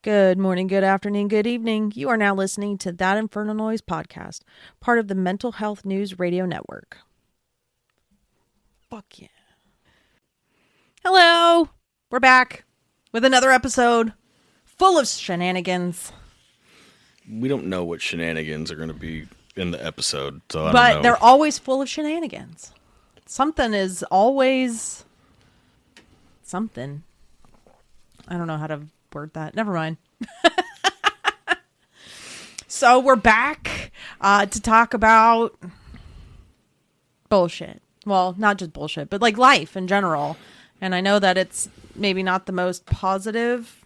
Good morning, good afternoon, good evening. You are now listening to That Infernal Noise podcast, part of the Mental Health News Radio Network. Fuck yeah. Hello. We're back with another episode full of shenanigans. We don't know what shenanigans are going to be in the episode, so I But don't know. they're always full of shenanigans. Something is always something. I don't know how to word that. Never mind. So we're back to talk about bullshit. Well, not just bullshit, but like life in general. And I know that it's maybe not the most positive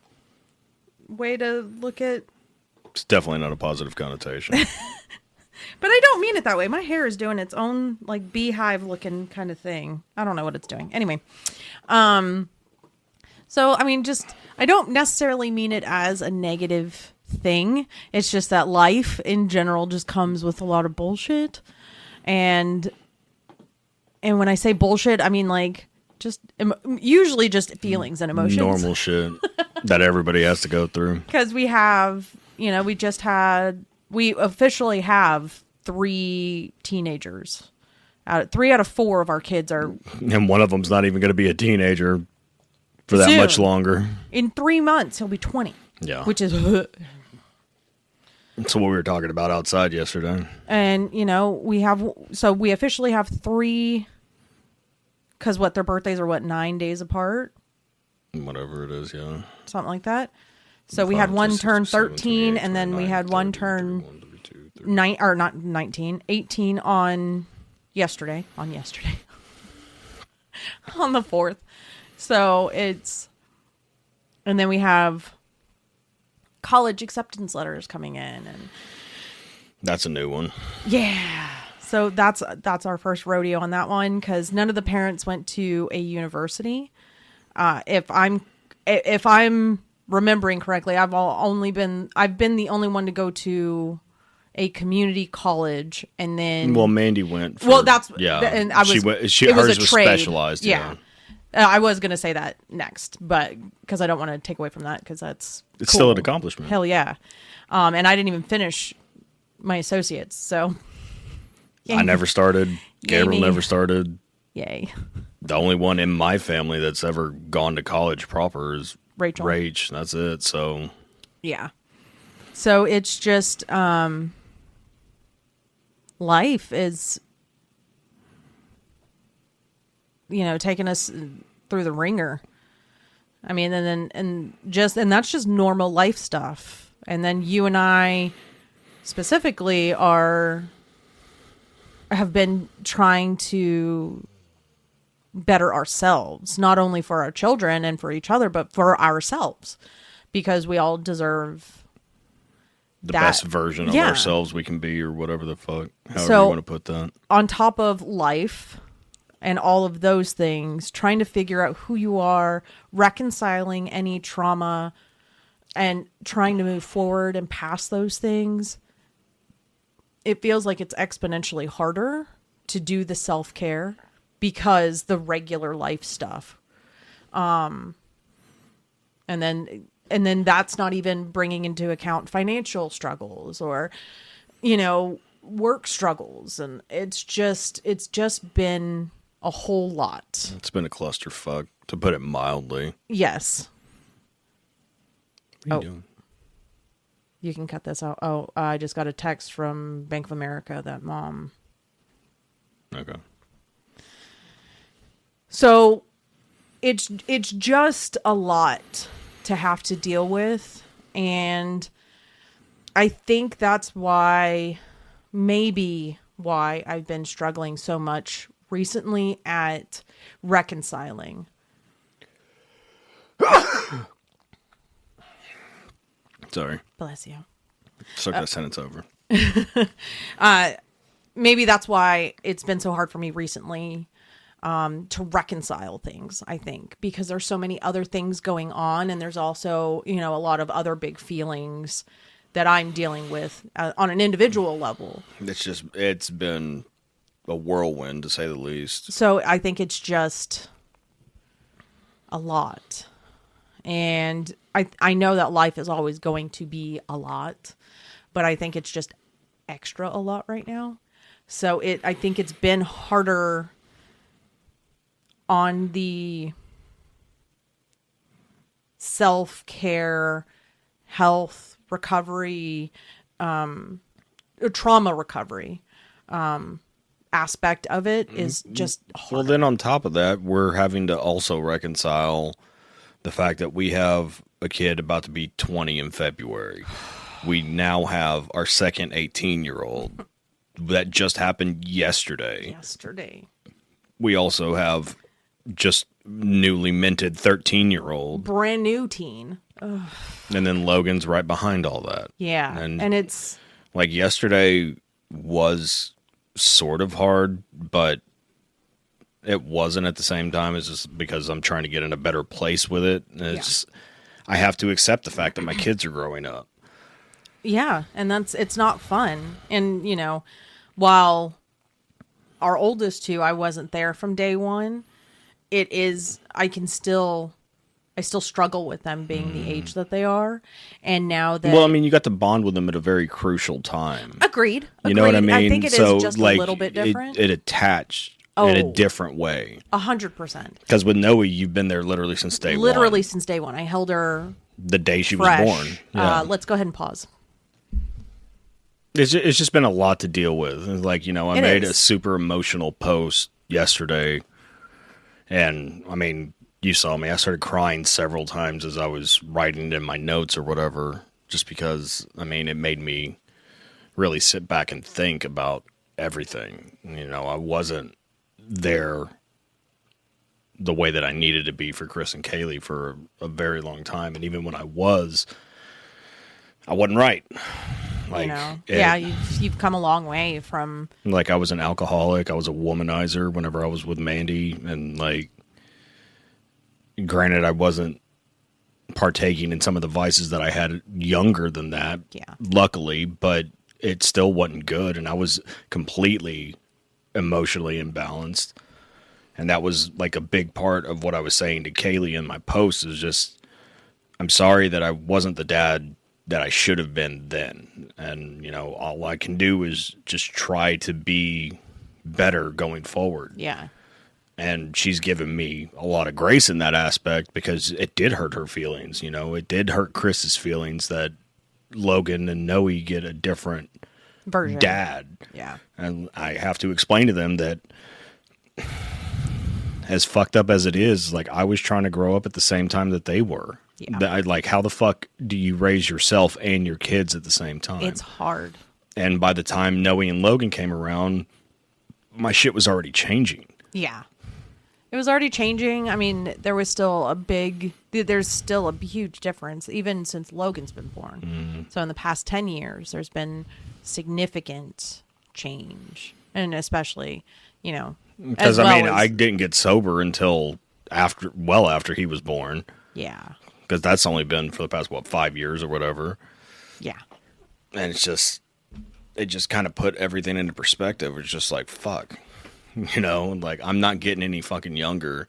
way to look at. It's definitely not a positive connotation. But I don't mean it that way. My hair is doing its own like beehive looking kind of thing. I don't know what it's doing. Anyway. So, I mean, I don't necessarily mean it as a negative thing. It's just that life in general just comes with a lot of bullshit. And when I say bullshit, I mean like usually just feelings and emotions. Normal shit that everybody has to go through. Because we officially have 3 teenagers. 3 out of 4 of our kids are. And one of them's not even going to be a teenager for that soon. much longer. In 3 months, he'll be 20. Yeah. Which is. That's what we were talking about outside yesterday. And, we officially have 3. Because their birthdays are 9 days apart? Whatever it is, yeah. Something like that. So we had one turn 13, and then we had one turn 18 on yesterday. On the 4th. So and then we have college acceptance letters coming in, and that's a new one. Yeah. So that's our first rodeo on that one, because none of the parents went to a university. If I'm remembering correctly, I've been the only one to go to a community college, and then Mandy went. Hers was specialized. Yeah. I was going to say that next, but because I don't want to take away from that, because it's cool. Still an accomplishment. Hell yeah. And I didn't even finish my associates, so. Yay. I never started. Gabriel never started. Yay. The only one in my family that's ever gone to college proper is Rachel. That's it. So. Yeah. So it's just, life is, taking us through the ringer. I mean, and that's just normal life stuff. And then you and I specifically have been trying to better ourselves, not only for our children and for each other, but for ourselves, because we all deserve the best version of ourselves we can be, or whatever the fuck, however you want to put that. On top of life and all of those things, trying to figure out who you are, reconciling any trauma, and trying to move forward and past those things, it feels like it's exponentially harder to do the self-care because the regular life stuff. And then that's not even bringing into account financial struggles or, work struggles. And it's just been a whole lot. It's been a clusterfuck, to put it mildly. Yes. What are you doing? You can cut this out. Oh, I just got a text from Bank of America that mom. Okay. So it's just a lot to have to deal with. And I think that's maybe why I've been struggling so much recently at reconciling. Sorry. Bless you. Start that sentence over. Maybe that's why it's been so hard for me recently to reconcile things, I think, because there's so many other things going on. And there's also, a lot of other big feelings that I'm dealing with on an individual level. It's been a whirlwind, to say the least. So I think it's just a lot. And I know that life is always going to be a lot, but I think it's just extra a lot right now. So I think it's been harder on the self-care, health recovery, trauma recovery aspect of it is just hard. Well, then on top of that, we're having to also reconcile the fact that we have a kid about to be 20 in February. We now have our second 18-year-old. That just happened yesterday. We also have just newly minted 13-year-old. Brand new teen. Ugh. And then Logan's right behind all that. Yeah. And it's... Like, yesterday was sort of hard, but it wasn't at the same time. It's just because I'm trying to get in a better place with it. And I have to accept the fact that my kids are growing up. Yeah, and it's not fun. And, while our oldest two, I wasn't there from day one, I still struggle with them being the age that they are. And now that... Well, I mean, you got to bond with them at a very crucial time. Agreed. You know what I mean? I think it is just a little bit different. It attached in a different way. 100%. Because with Noe, you've been there literally since day one. Literally since day one. I held her... The day she fresh. was born. Yeah. Let's go ahead and pause. It's just been a lot to deal with. Like, I made a super emotional post yesterday. And, I mean, you saw me. I started crying several times as I was writing it in my notes or whatever. Just because, I mean, it made me really sit back and think about everything. I wasn't there the way that I needed to be for Chris and Kaylee for a very long time. And even when I wasn't right. Like, you've come a long way from... Like, I was an alcoholic. I was a womanizer whenever I was with Mandy. And, like, granted, I wasn't partaking in some of the vices that I had younger than that, luckily, but it still wasn't good. And I was completely emotionally imbalanced. And that was, like, a big part of what I was saying to Kaylee in my post is just, I'm sorry that I wasn't the dad that I should have been then. And, all I can do is just try to be better going forward. Yeah. And she's given me a lot of grace in that aspect because it did hurt her feelings. It did hurt Chris's feelings that Logan and Noe get a different version. Dad. Yeah. And I have to explain to them that as fucked up as it is, like, I was trying to grow up at the same time that they were. Yeah. Like, how the fuck do you raise yourself and your kids at the same time? It's hard. And by the time Noe and Logan came around, my shit was already changing. Yeah. It was already changing. I mean, there's still a huge difference, even since Logan's been born. Mm-hmm. So in the past 10 years, there's been significant change. And especially, because, I didn't get sober until after he was born. Yeah. Because that's only been for the past, 5 years or whatever. Yeah. And it just kind of put everything into perspective. It's just like, fuck. Like, I'm not getting any fucking younger.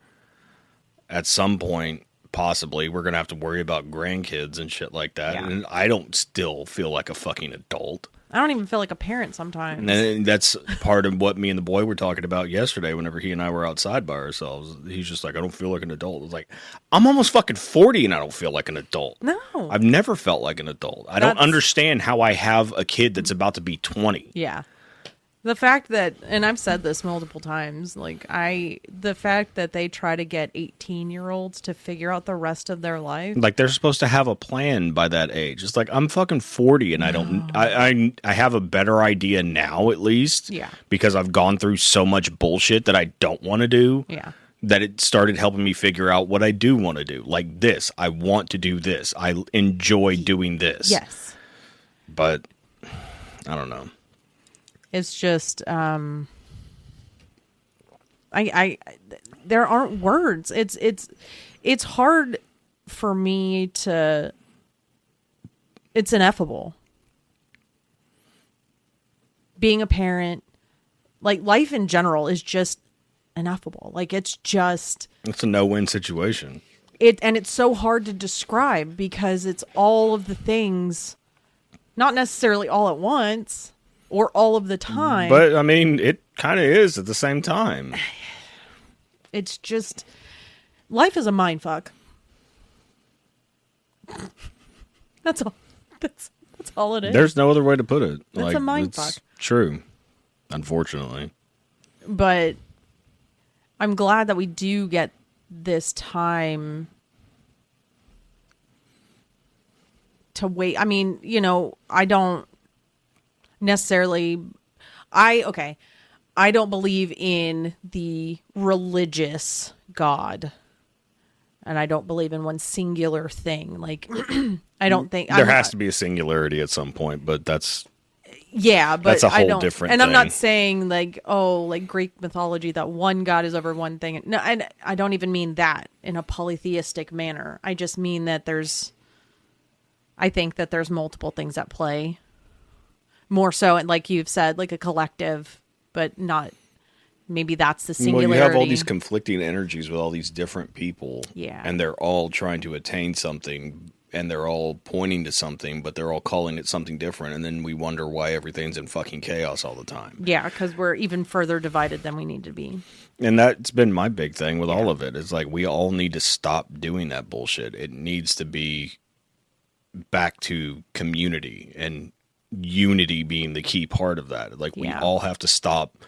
At some point, possibly, we're going to have to worry about grandkids and shit like that. Yeah. And I don't still feel like a fucking adult. I don't even feel like a parent sometimes. And that's part of what me and the boy were talking about yesterday whenever he and I were outside by ourselves. He's just like, I don't feel like an adult. I was like, I'm almost fucking 40 and I don't feel like an adult. No. I've never felt like an adult. I don't understand how I have a kid that's about to be 20. Yeah. The fact that, and I've said this multiple times, the fact that they try to get 18-year-olds to figure out the rest of their life. Like, they're supposed to have a plan by that age. It's like, I'm fucking 40 and I have a better idea now, at least. Yeah. Because I've gone through so much bullshit that I don't want to do. Yeah. That it started helping me figure out what I do want to do. Like this. I want to do this. I enjoy doing this. Yes. But, I don't know. It's just, there aren't words. It's hard for me to, it's ineffable. Being a parent, like, life in general is just ineffable. Like, it's a no-win situation. it's so hard to describe because it's all of the things, not necessarily all at once or all of the time. But I mean, it kind of is at the same time. It's just, life is a mind fuck. That's all. That's all it is. There's no other way to put it. It's a mind fuck. True, unfortunately. But I'm glad that we do get this time to wait. I mean, I don't necessarily, I don't believe in the religious God. And I don't believe in one singular thing. Like, I don't think there has to be a singularity at some point, but that's but that's a whole different and thing. I'm not saying like Greek mythology that one God is over one thing. No, I don't even mean that in a polytheistic manner. I just mean that I think that there's multiple things at play. More so, and like you've said, like a collective, but not. Maybe that's the singularity. Well, you have all these conflicting energies with all these different people. Yeah. And they're all trying to attain something, and they're all pointing to something, but they're all calling it something different. And then we wonder why everything's in fucking chaos all the time. Yeah, because we're even further divided than we need to be. And that's been my big thing with all of it. It's like we all need to stop doing that bullshit. It needs to be back to community and unity being the key part of that. Like we all have to stop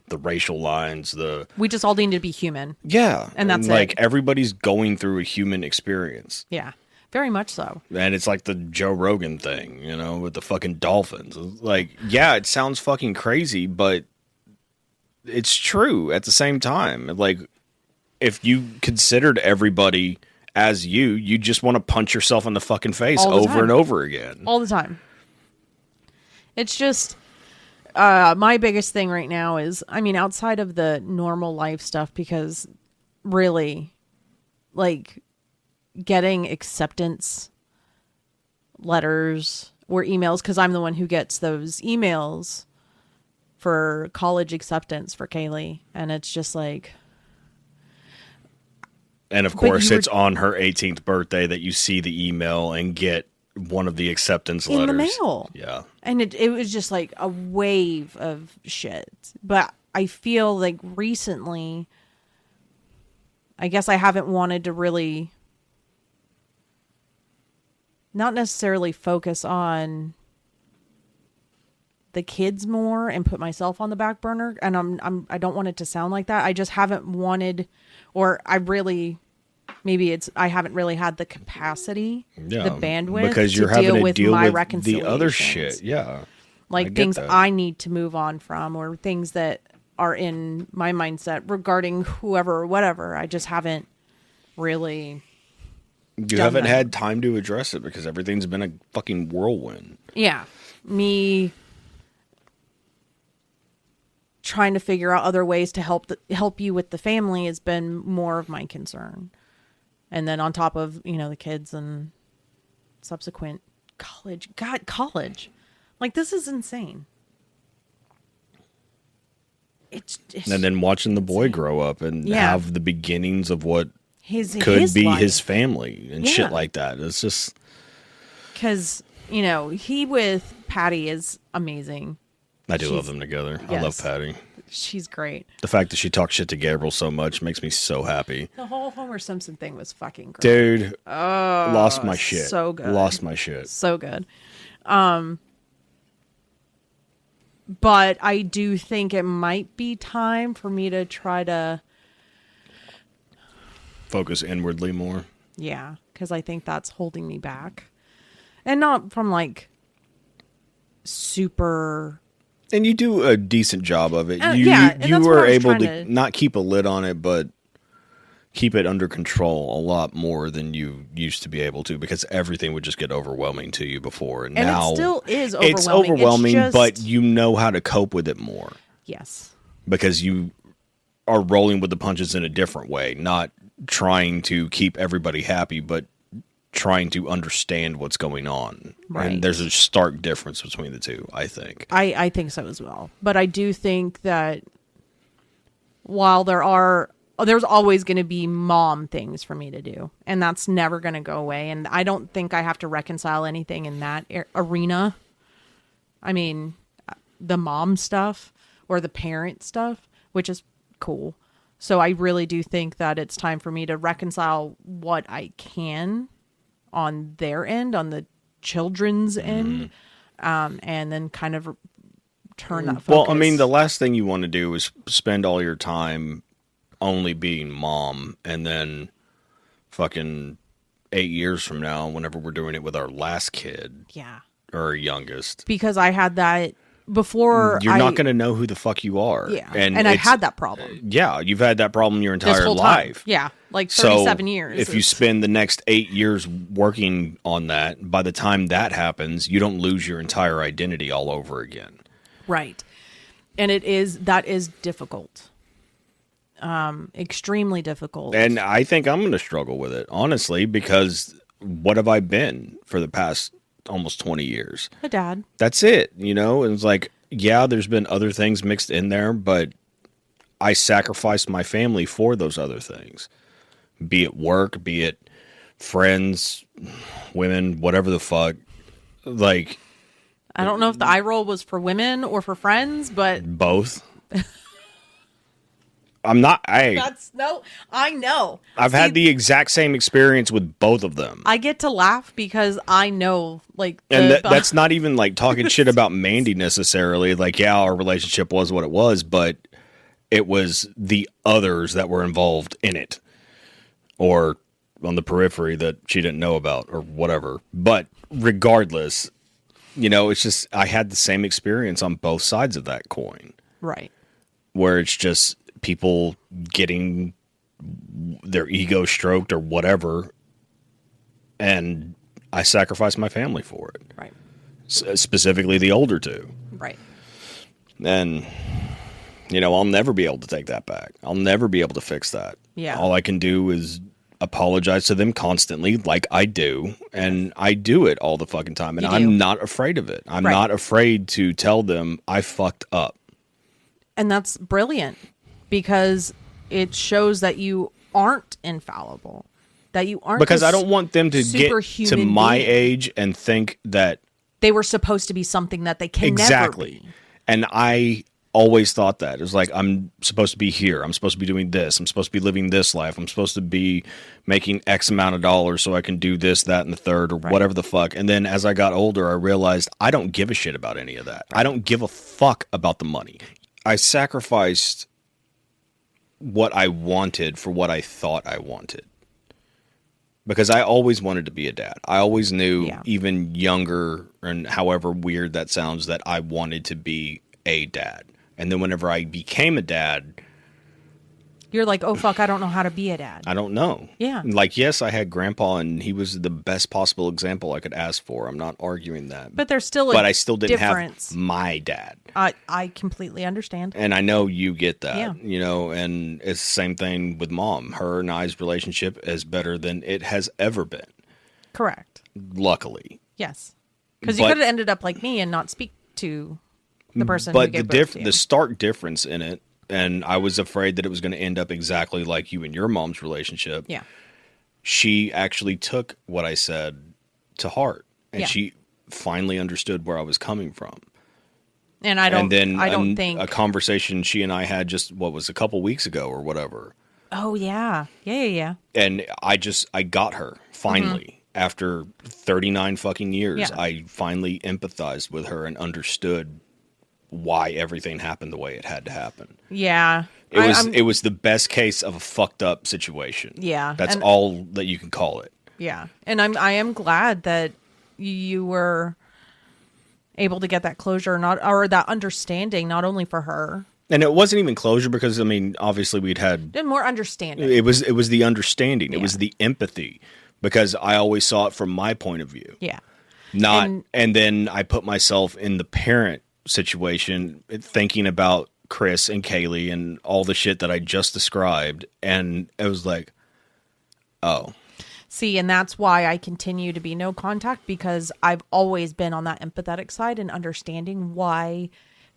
the racial lines, we just all need to be human. Yeah. And that's like it. Everybody's going through a human experience. Yeah. Very much so. And it's like the Joe Rogan thing, with the fucking dolphins. Like, yeah, it sounds fucking crazy, but it's true at the same time. Like, if you considered everybody as you just want to punch yourself in the fucking face over and over again. All the time. It's just my biggest thing right now is, outside of the normal life stuff, because really, like, getting acceptance letters or emails, because I'm the one who gets those emails for college acceptance for Kaylee, and it's just like... And of course, it's on her 18th birthday that you see the email and get one of the acceptance letters. In the mail. Yeah. And it was just like a wave of shit. But I feel like recently, I guess I haven't wanted to really, not necessarily focus on the kids more and put myself on the back burner. And I don't want it to sound like that. I just haven't wanted, or I haven't really had the capacity, the bandwidth because you're to having deal to with deal my with the other shit. Yeah. Like things I need to move on from, or things that are in my mindset regarding whoever or whatever. I just haven't really. You haven't had time to address it because everything's been a fucking whirlwind. Yeah. Me trying to figure out other ways to help you with the family has been more of my concern. And then on top of, the kids and subsequent college. God, college. Like, this is insane. It's and then watching the boy grow up and have the beginnings of what could be life. His family and shit like that. It's just... Because, he with Patty is amazing. I do love them together. Yes. I love Patty. She's great. The fact that she talks shit to Gabriel so much makes me so happy. The whole Homer Simpson thing was fucking great. Dude, lost my shit. So good. Lost my shit. So good. But I do think it might be time for me to try to focus inwardly more. Yeah, because I think that's holding me back. And not from like super... And you do a decent job of it. You were able to not keep a lid on it, but keep it under control a lot more than you used to be able to, because everything would just get overwhelming to you before. And now it still is overwhelming. It's overwhelming, but you know how to cope with it more. Yes. Because you are rolling with the punches in a different way, not trying to keep everybody happy, but trying to understand what's going on. Right. And there's a stark difference between the two, I think. I think so as well. But I do think that while there are there's always going to be mom things for me to do, and that's never going to go away. And I don't think I have to reconcile anything in that arena. I mean, the mom stuff or the parent stuff, which is cool. So I really do think that it's time for me to reconcile what I can on their end, on the children's end, and then kind of turn that focus. Well, I mean, the last thing you want to do is spend all your time only being mom, and then fucking 8 years from now, whenever we're doing it with our last kid, or our youngest, because I had that before. You're not going to know who the fuck you are. Yeah, and I had that problem. Yeah, you've had that problem your entire life. Yeah, like 37 years. If you spend the next 8 years working on that, by the time that happens, you don't lose your entire identity all over again. Right, and that is difficult. Extremely difficult. And I think I'm going to struggle with it, honestly, because what have I been for the past almost 20 years? A dad. That's it, you know? And it's like, yeah, there's been other things mixed in there, but I sacrificed my family for those other things. Be it work, be it friends, women, whatever the fuck. Like, I don't know if the eye roll was for women or for friends, but both. I'm not. I know. I've had the exact same experience with both of them. I get to laugh because I know, like, and that's not even like talking shit about Mandy necessarily. Like, yeah, our relationship was what it was, but it was the others that were involved in it, or on the periphery that she didn't know about, or whatever. But regardless, you know, it's just I had the same experience on both sides of that coin, right? Where it's just people getting their ego stroked or whatever, and I sacrificed my family for it. Right. Specifically the older two. Right. And, you know, I'll never be able to take that back. I'll never be able to fix that. Yeah. All I can do is apologize to them constantly, like I do, and I do it all the fucking time, and I'm not afraid of it. I'm not afraid to tell them I fucked up. And that's brilliant, because it shows that you aren't infallible, that you aren't, because I don't want them to get to my age and think that they were supposed to be something that they can never be. And I always thought that. It was like, I'm supposed to be here. I'm supposed to be doing this. I'm supposed to be living this life. I'm supposed to be making X amount of dollars so I can do this, that, and the third, or whatever the fuck. And then as I got older, I realized I don't give a shit about any of that. I don't give a fuck about the money. I sacrificed what I wanted for what I thought I wanted. Because I always wanted to be a dad. I always knew, even younger, and however weird that sounds, that I wanted to be a dad. And then whenever I became a dad, you're like, oh, fuck, I don't know how to be a dad. I don't know. Yeah. Like, yes, I had grandpa, and he was the best possible example I could ask for. I'm not arguing that. But there's still But I still didn't have my dad. I completely understand. And I know you get that. Yeah. You know, and it's the same thing with mom. Her and I's relationship is better than it has ever been. Correct. Luckily. Yes. Because you could have ended up like me and not speak to the person who gave birth to you. The stark difference in it, and I was afraid that it was going to end up exactly like you and your mom's relationship. Yeah. She actually took what I said to heart, and she finally understood where I was coming from. And I don't think a conversation she and I had just, what was a couple weeks ago or whatever. Oh, yeah. Yeah. And I got her finally. After 39 fucking years, I finally empathized with her and understood why everything happened the way it had to happen. Yeah. It was the best case of a fucked up situation. Yeah. That's all that you can call it. Yeah. And I am glad that you were able to get that closure, or that understanding, not only for her. And it wasn't even closure, because I mean, obviously we'd had more understanding. It was the understanding. It was the empathy, because I always saw it from my point of view. Yeah. And then I put myself in the parent situation, thinking about Chris and Kaylee and all the shit that I just described, and it was like, oh. See, and that's why I continue to be no contact, because I've always been on that empathetic side and understanding why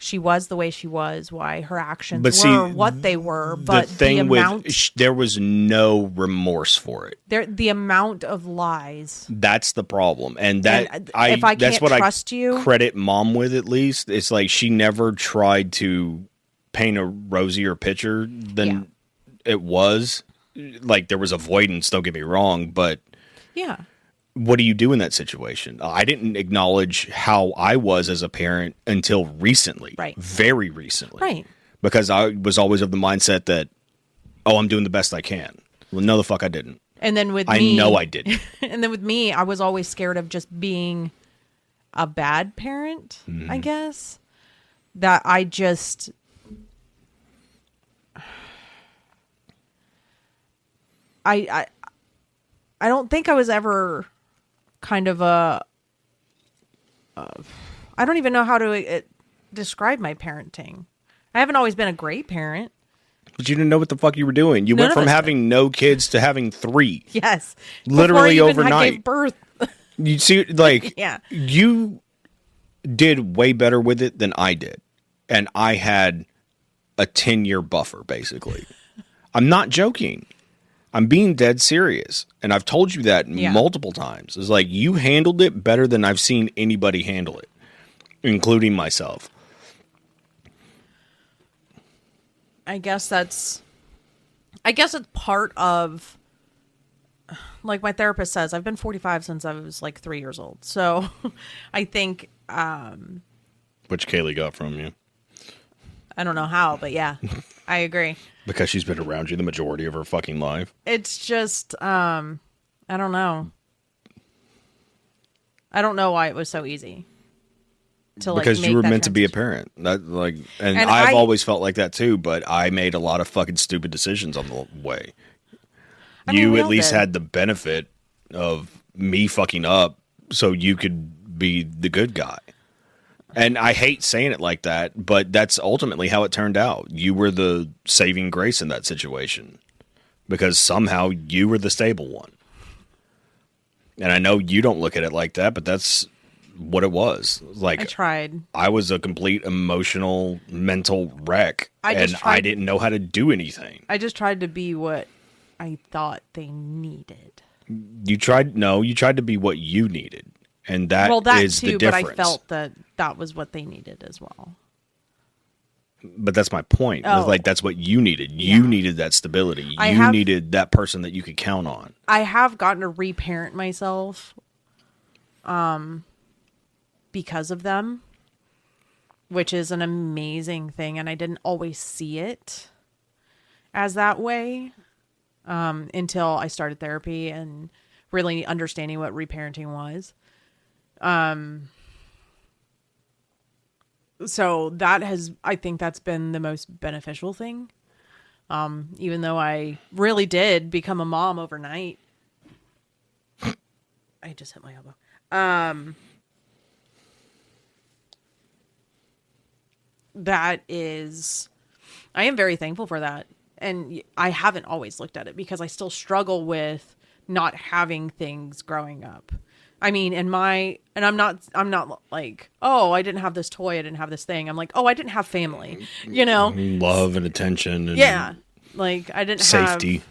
she was the way she was, why her actions were what they were. But the thing there was no remorse for it. The amount of lies. That's the problem, and that if I that's can't what trust you, credit mom with. At least it's like she never tried to paint a rosier picture than it was. Like there was avoidance. Don't get me wrong, but yeah. What do you do in that situation? I didn't acknowledge how I was as a parent until recently, right? Very recently, right? Because I was always of the mindset that, oh, I'm doing the best I can. Well, no, the fuck I didn't. And then with me, I know I didn't. And then with me, I was always scared of just being a bad parent. I guess that I just. I don't think I was ever kind of I don't even know how to describe my parenting. I haven't always been a great parent. But you didn't know what the fuck you were doing. You went from having no kids to having 3. Yes. Literally overnight. I gave birth. You see, like, yeah. You did way better with it than I did. And I had a 10-year buffer, basically. I'm not joking. I'm being dead serious. And I've told you that multiple times. It's like, you handled it better than I've seen anybody handle it, including myself. I guess it's part of, like my therapist says, I've been 45 since I was like 3 years old. So I think... Which Kaylee got from you. I don't know how, but yeah, I agree. Because she's been around you the majority of her fucking life. It's just, I don't know. I don't know why it was so easy. Because you were meant to be a parent. And I've always felt like that too, but I made a lot of fucking stupid decisions on the way. You at least had the benefit of me fucking up so you could be the good guy. And I hate saying it like that, but that's ultimately how it turned out. You were the saving grace in that situation because somehow you were the stable one. And I know you don't look at it like that, but that's what it was. Like, I tried. I was a complete emotional, mental wreck, and I didn't know how to do anything. I just tried to be what I thought they needed. You tried to be what you needed. And that is the difference. But I felt that was what they needed as well. But that's my point. Oh. Like, that's what you needed. Yeah. You needed that stability. You needed that person that you could count on. I have gotten to reparent myself because of them, which is an amazing thing. And I didn't always see it as that way until I started therapy and really understanding what reparenting was. So I think that's been the most beneficial thing. Even though I really did become a mom overnight. I just hit my elbow. I am very thankful for that. And I haven't always looked at it because I still struggle with not having things growing up. I mean, I'm not like, oh, I didn't have this toy, I didn't have this thing. I'm like, oh, I didn't have family, love and attention. And like I didn't safety. Have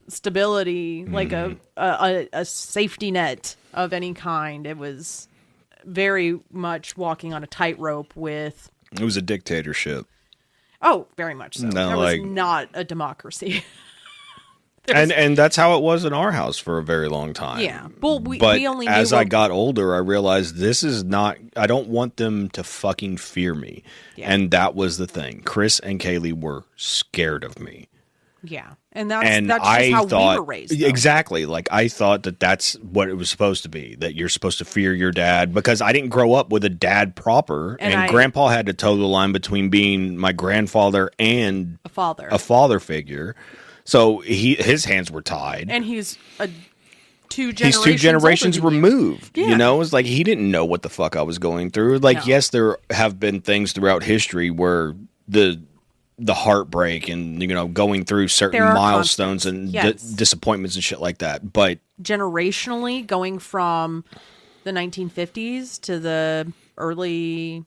stability, like a safety net of any kind. It was very much walking on a tightrope with. It was a dictatorship. Oh, very much so. There was not a democracy. And that's how it was in our house for a very long time. Yeah. Well, we only knew as I got older, I realized this is not... I don't want them to fucking fear me. Yeah. And that was the thing. Chris and Kaylee were scared of me. Yeah. And that's just how we were raised. Though. Exactly. Like, I thought that's what it was supposed to be. That you're supposed to fear your dad. Because I didn't grow up with a dad proper. And Grandpa had to toe the line between being my grandfather and... a father figure. So his hands were tied. And he's two generations removed. Yeah. It's like he didn't know what the fuck I was going through. Like, yes, there have been things throughout history where the heartbreak and, going through certain milestones and disappointments and shit like that. But generationally, going from the 1950s to the early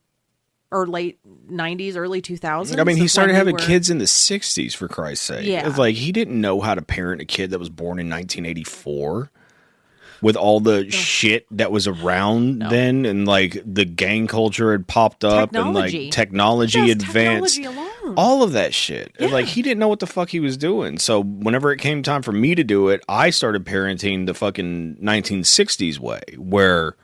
or late 90s, early 2000s. I mean, he started having kids in the 60s, for Christ's sake. Yeah. It's like, he didn't know how to parent a kid that was born in 1984 with all the shit that was around then, and like the gang culture had popped up and like technology advanced. Technology alone. All of that shit. Yeah. Like, he didn't know what the fuck he was doing. So whenever it came time for me to do it, I started parenting the fucking 1960s way, where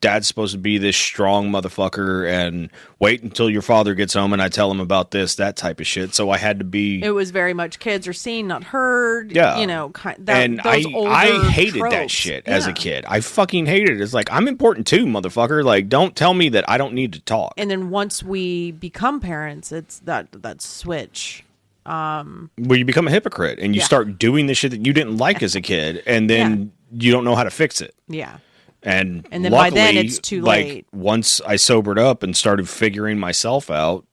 dad's supposed to be this strong motherfucker and wait until your father gets home and I tell him about this, that type of shit. So I had to be... It was very much kids are seen, not heard. Yeah. You know, and I hated that shit as a kid. I fucking hated it. It's like, I'm important too, motherfucker. Like, don't tell me that I don't need to talk. And then once we become parents, it's that switch. Where you become a hypocrite and you start doing the shit that you didn't like as a kid, and then you don't know how to fix it. Yeah. And then luckily, by then it's too late. Once I sobered up and started figuring myself out,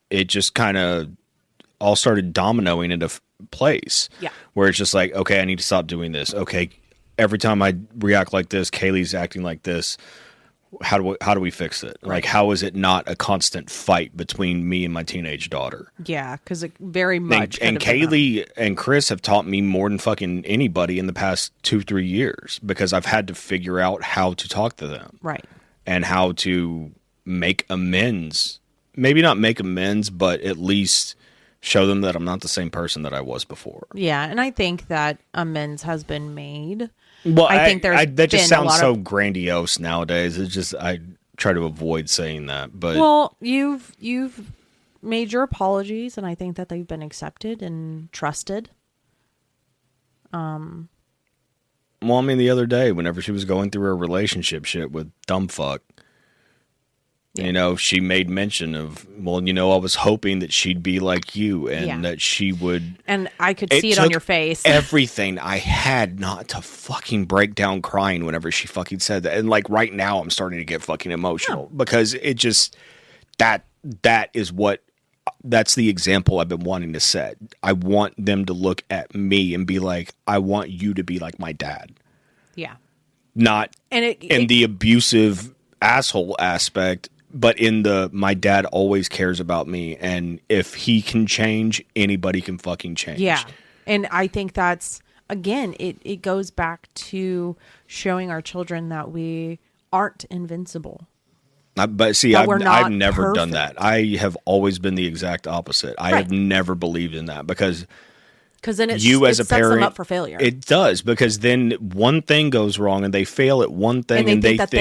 it just kind of all started dominoing into place. Yeah. Where it's just like, okay, I need to stop doing this. Okay, every time I react like this, Kaylee's acting like this. How do we fix it? Right. Like, how is it not a constant fight between me and my teenage daughter? Yeah, because it very much. And Kaylee and Chris have taught me more than fucking anybody in the past 2-3 years, because I've had to figure out how to talk to them. Right. And how to make amends. Maybe not make amends, but at least show them that I'm not the same person that I was before. Yeah, and I think that amends has been made. Well, I think that just sounds so grandiose nowadays. It's just, I try to avoid saying that. But well, you've made your apologies, and I think that they've been accepted and trusted. Well, I mean, the other day, whenever she was going through her relationship shit with Dumbfuck, you know, she made mention of, well, you know, I was hoping that she'd be like you and that she would. And I could see it on your face. Everything I had not to fucking break down crying whenever she fucking said that. And like right now, I'm starting to get fucking emotional because it just, that's the example I've been wanting to set. I want them to look at me and be like, I want you to be like my dad. Yeah. Not in the abusive asshole aspect, but in the, my dad always cares about me, and if he can change, anybody can fucking change. Yeah. And I think that's, again, it goes back to showing our children that we aren't invincible. But see, I've never done that. I have always been the exact opposite. I have never believed in that, because then it sets them up for failure. It does, because then one thing goes wrong and they fail at one thing and they think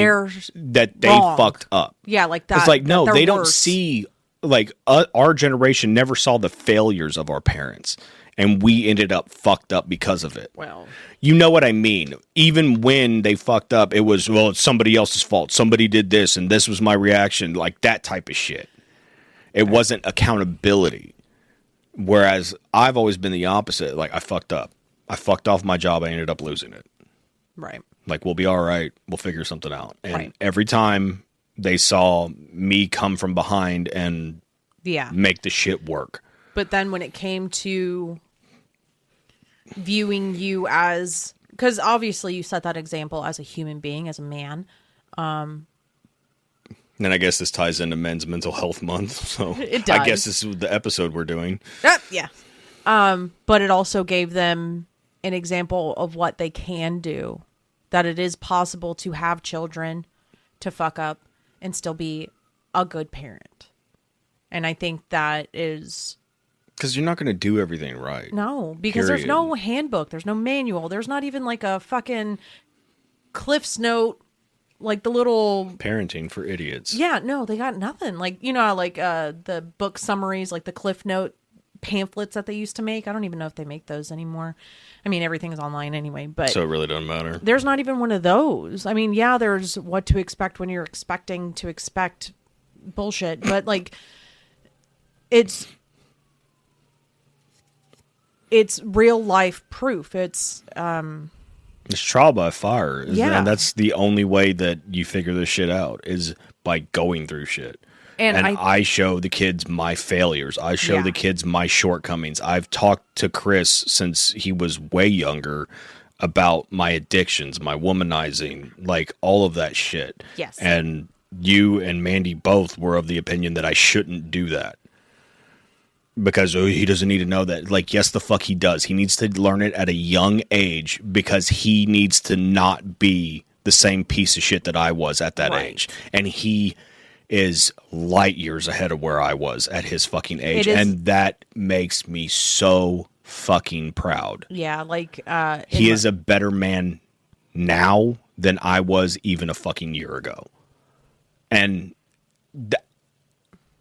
that they fucked up. Yeah, like that. It's like, no, they don't see, like, our generation never saw the failures of our parents, and we ended up fucked up because of it. Well, you know what I mean? Even when they fucked up, it was, well, it's somebody else's fault. Somebody did this and this was my reaction. Like that type of shit. It wasn't accountability. Whereas I've always been the opposite. Like, I fucked up. I fucked off my job. I ended up losing it. Right. Like, we'll be all right. We'll figure something out. And every time they saw me come from behind and make the shit work. But then when it came to viewing you as, because obviously you set that example as a human being, as a man. And I guess this ties into Men's Mental Health Month. So it does. I guess this is the episode we're doing. Yeah. But it also gave them an example of what they can do. That it is possible to have children, to fuck up, and still be a good parent. And I think that is... Because you're not going to do everything right. No, because there's no handbook. There's no manual. There's not even like a fucking Cliff's Note, like the little... Parenting for idiots. Yeah, no, they got nothing. Like, you know, like the book summaries, like the Cliff Note pamphlets that they used to make. I don't even know if they make those anymore. I mean, everything's online anyway, but... So it really doesn't matter. There's not even one of those. I mean, yeah, there's what to expect when you're expecting to expect bullshit, but like, it's real life proof. It's trial by fire. And that's the only way that you figure this shit out, is by going through shit. And I show the kids my failures. I show the kids my shortcomings. I've talked to Chris since he was way younger about my addictions, my womanizing, like all of that shit. Yes. And you and Mandy both were of the opinion that I shouldn't do that. Because he doesn't need to know that. Like, yes, the fuck he does. He needs to learn it at a young age because he needs to not be the same piece of shit that I was at that age. And he is light years ahead of where I was at his fucking age. And that makes me so fucking proud. Yeah, like... he is a better man now than I was even a fucking year ago. And...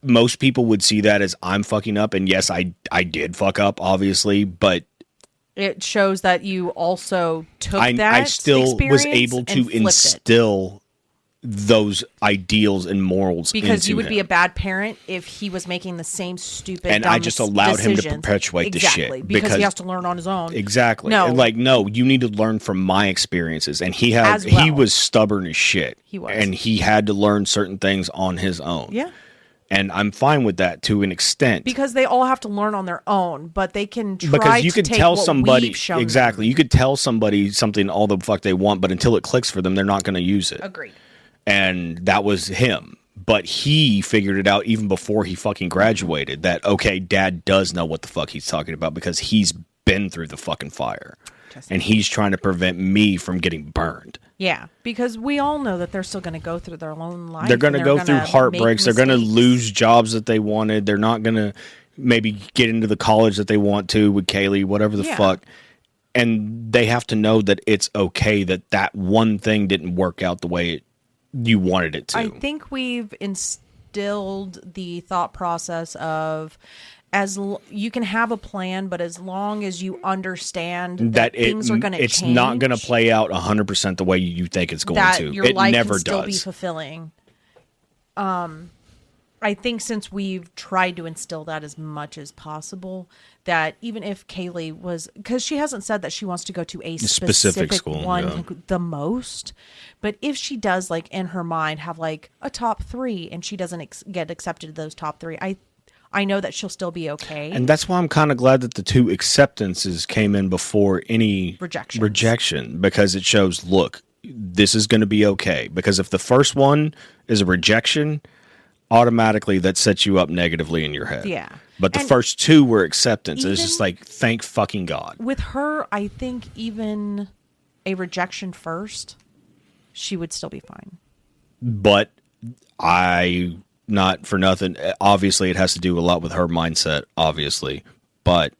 most people would see that as I'm fucking up, and yes, I did fuck up, obviously, but it shows that you also took that I still was able to instill those ideals and morals because into you would him. Be a bad parent if he was making the same stupid and I just allowed him to perpetuate the shit because he has to learn on his own. Exactly. No, you need to learn from my experiences, and he was stubborn as shit. He was, and he had to learn certain things on his own. Yeah. And I'm fine with that to an extent. Because they all have to learn on their own, but they can try because you to could take tell what somebody we've shown exactly. them. You could tell somebody something all the fuck they want, but until it clicks for them, they're not going to use it. Agreed. And that was him. But he figured it out even before he fucking graduated that, okay, dad does know what the fuck he's talking about because he's been through the fucking fire. And he's trying to prevent me from getting burned. Yeah, because we all know that they're still going to go through their own life. They're going to go through heartbreaks. They're going to lose jobs that they wanted. They're not going to maybe get into the college that they want to with Kaylee, whatever the fuck. And they have to know that it's okay that that one thing didn't work out the way you wanted it to. I think we've instilled the thought process of you can have a plan, but as long as you understand that things are going to change. It's not going to play out 100% the way you think it's going to. Your it life never can still does. Be fulfilling. I think since we've tried to instill that as much as possible, that even if Kaylee was, because she hasn't said that she wants to go to a specific school, one the most, but if she does, like in her mind, have like a top 3 and she doesn't get accepted to those top 3, I know that she'll still be okay. And that's why I'm kind of glad that the 2 acceptances came in before any rejection, because it shows, look, this is going to be okay. Because if the first one is a rejection, automatically that sets you up negatively in your head. Yeah. But the first 2 were acceptance. It's just like, thank fucking God. With her, I think even a rejection first, she would still be fine. But not for nothing. Obviously, it has to do a lot with her mindset, obviously. But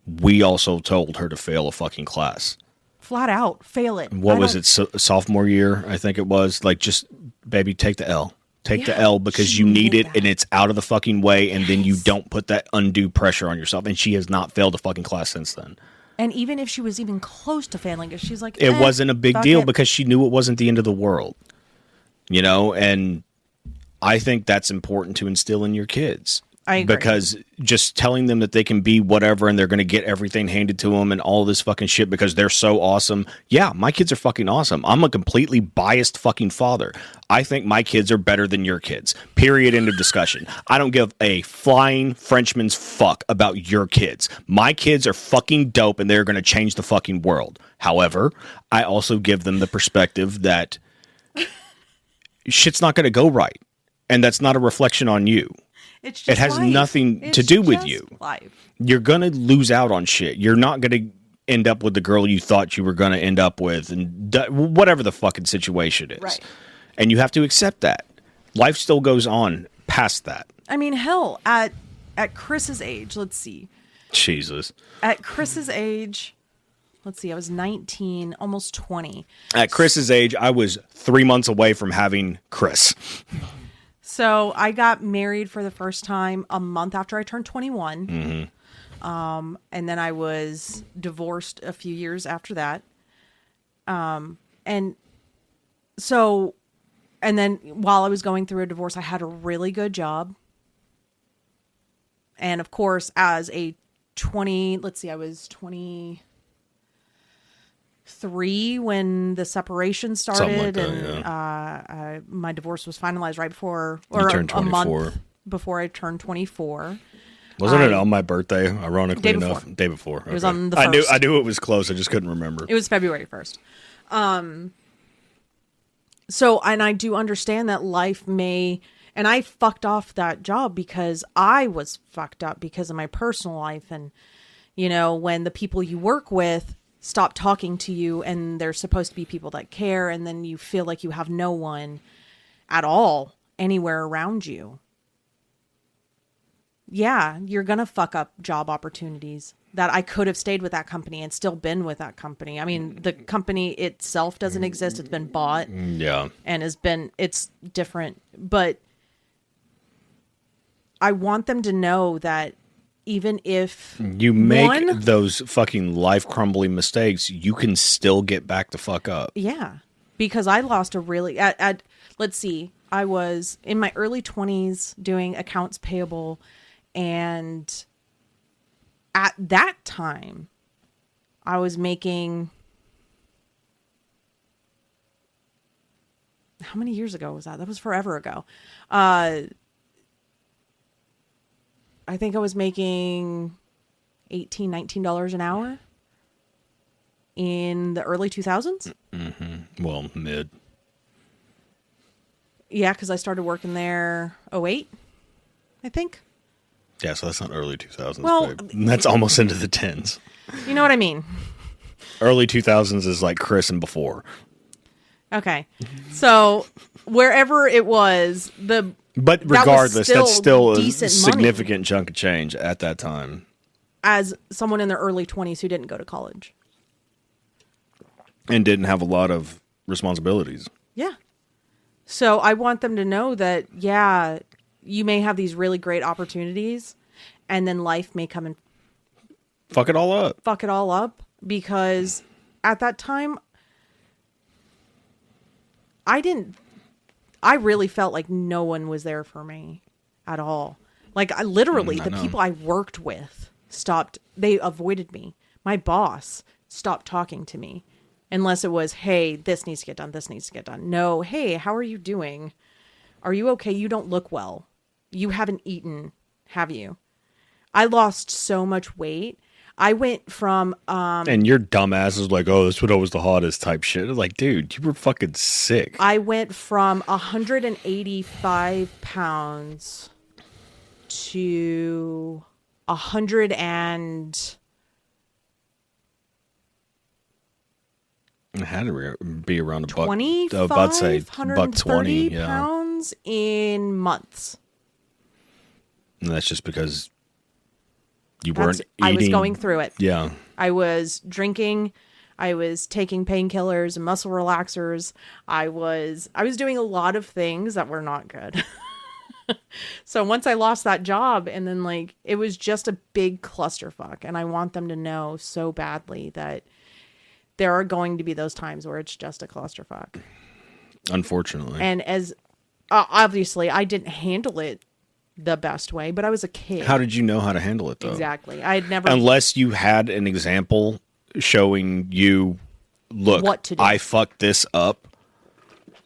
we also told her to fail a fucking class. Flat out, fail it. What was it, sophomore year, I think it was? Like, just, baby, take the L. Take the L because you need it and it's out of the fucking way, and then you don't put that undue pressure on yourself. And she has not failed a fucking class since then. And even if she was even close to failing it, she's like, it wasn't a big deal because she knew it wasn't the end of the world. You know, and I think that's important to instill in your kids. I agree. Because just telling them that they can be whatever and they're going to get everything handed to them and all this fucking shit because they're so awesome. Yeah, my kids are fucking awesome. I'm a completely biased fucking father. I think my kids are better than your kids. Period. End of discussion. I don't give a flying Frenchman's fuck about your kids. My kids are fucking dope and they're going to change the fucking world. However, I also give them the perspective that shit's not going to go right. And that's not a reflection on you. It has nothing to do with you. Life. You're going to lose out on shit. You're not going to end up with the girl you thought you were going to end up with, and whatever the fucking situation is. Right. And you have to accept that. Life still goes on past that. I mean, hell, at Chris's age, let's see. Jesus. At Chris's age, let's see, I was 19, almost 20. At Chris's age, I was 3 months away from having Chris. So I got married for the first time a month after I turned 21. Mm-hmm. And then I was divorced a few years after that. And then while I was going through a divorce, I had a really good job. And of course, as a I was 23 when the separation started, my divorce was finalized right before, or a month before I turned 24. Wasn't it on my birthday? Ironically enough, day before. It was on the 1st. I knew it was close. I just couldn't remember. It was February 1st. So, and I do understand that life may, and I fucked off that job because I was fucked up because of my personal life. And, you know, when the people you work with stop talking to you and they're supposed to be people that care, and then you feel like you have no one at all anywhere around you. Yeah, you're going to fuck up job opportunities that I could have stayed with that company and still been with that company. I mean, the company itself doesn't exist. It's been bought. Yeah. And it's different. But I want them to know that even if you make those fucking life crumbling mistakes, you can still get back the fuck up. Yeah. Because I lost a really, let's see, I was in my early 20s doing accounts payable, and at that time, I was making, how many years ago was that? That was forever ago. I think I was making $18, $19 an hour in the early 2000s. Mm-hmm. Well, mid. Yeah, because I started working there 08, I think. Yeah, so that's not early 2000s. Well, that's almost into the 10s. You know what I mean? Early 2000s is like Chris and before. Okay. So wherever it was, but regardless, that's still a decent significant chunk of change at that time. As someone in their early 20s who didn't go to college. And didn't have a lot of responsibilities. Yeah. So I want them to know that, yeah, you may have these really great opportunities, and then life may come and fuck it all up. Fuck it all up. Because at that time, I really felt like no one was there for me at all. Like, I literally, the people I worked with they avoided me. My boss stopped talking to me. Unless it was, hey, this needs to get done, this needs to get done. No, hey, how are you doing? Are you okay? You don't look well. You haven't eaten, have you? I lost so much weight. I went from... and your dumbass is like, oh, this was always the hottest type shit. Like, dude, you were fucking sick. I went from 185 pounds to 100 and... It had to be around a buck. 25, I'd say $120 pounds in months. And that's just because you weren't eating. I was going through it. Yeah. I was drinking. I was taking painkillers and muscle relaxers. I was doing a lot of things that were not good. So once I lost that job, and then like it was just a big clusterfuck, and I want them to know so badly that there are going to be those times where it's just a clusterfuck. Unfortunately. And as obviously I didn't handle it the best way, but I was a kid. How did you know how to handle it though? Exactly. I had never. Unless you had an example showing you, look, what to do. I fucked this up.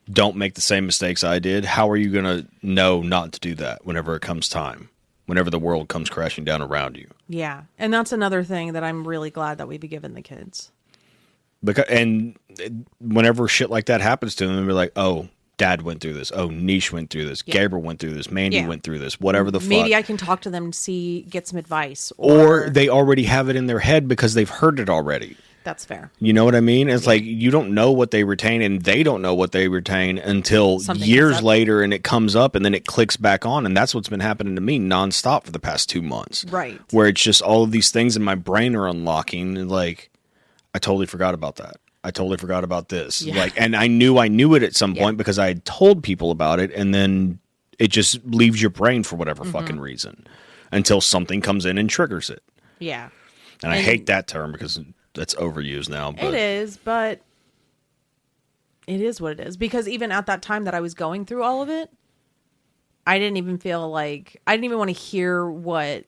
Don't make the same mistakes I did. How are you going to know not to do that whenever it comes time? Whenever the world comes crashing down around you? Yeah. And that's another thing that I'm really glad that we've given the kids. And whenever shit like that happens to them, they'll be like, oh, Dad went through this. Oh, Neish went through this. Yeah. Gabriel went through this. Mandy went through this. Whatever the fuck. Maybe I can talk to them and get some advice. Or they already have it in their head because they've heard it already. That's fair. You know what I mean? It's like you don't know what they retain, and they don't know what they retain until something years later, and it comes up, and then it clicks back on. And that's what's been happening to me nonstop for the past 2 months. Right. Where it's just all of these things in my brain are unlocking, and like, I totally forgot about that. I totally forgot about this. Yeah. Like, and I knew it at some point because I had told people about it, and then it just leaves your brain for whatever fucking reason until something comes in and triggers it. Yeah. And I hate that term because that's overused now. But it is, but it is what it is. Because even at that time that I was going through all of it, I didn't even feel like I didn't even want to hear what.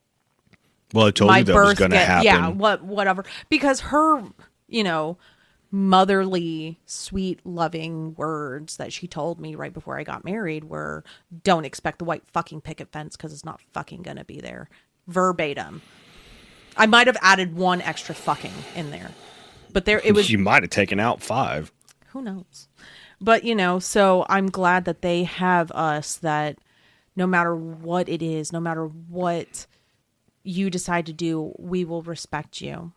Well, I told you that was going to happen. Yeah, whatever. Because her, motherly, sweet, loving words that she told me right before I got married were, "Don't expect the white fucking picket fence because it's not fucking going to be there." Verbatim. I might have added one extra fucking in there, but it was. You might have taken out 5. Who knows? But, so I'm glad that they have us, that no matter what it is, no matter what you decide to do, we will respect you.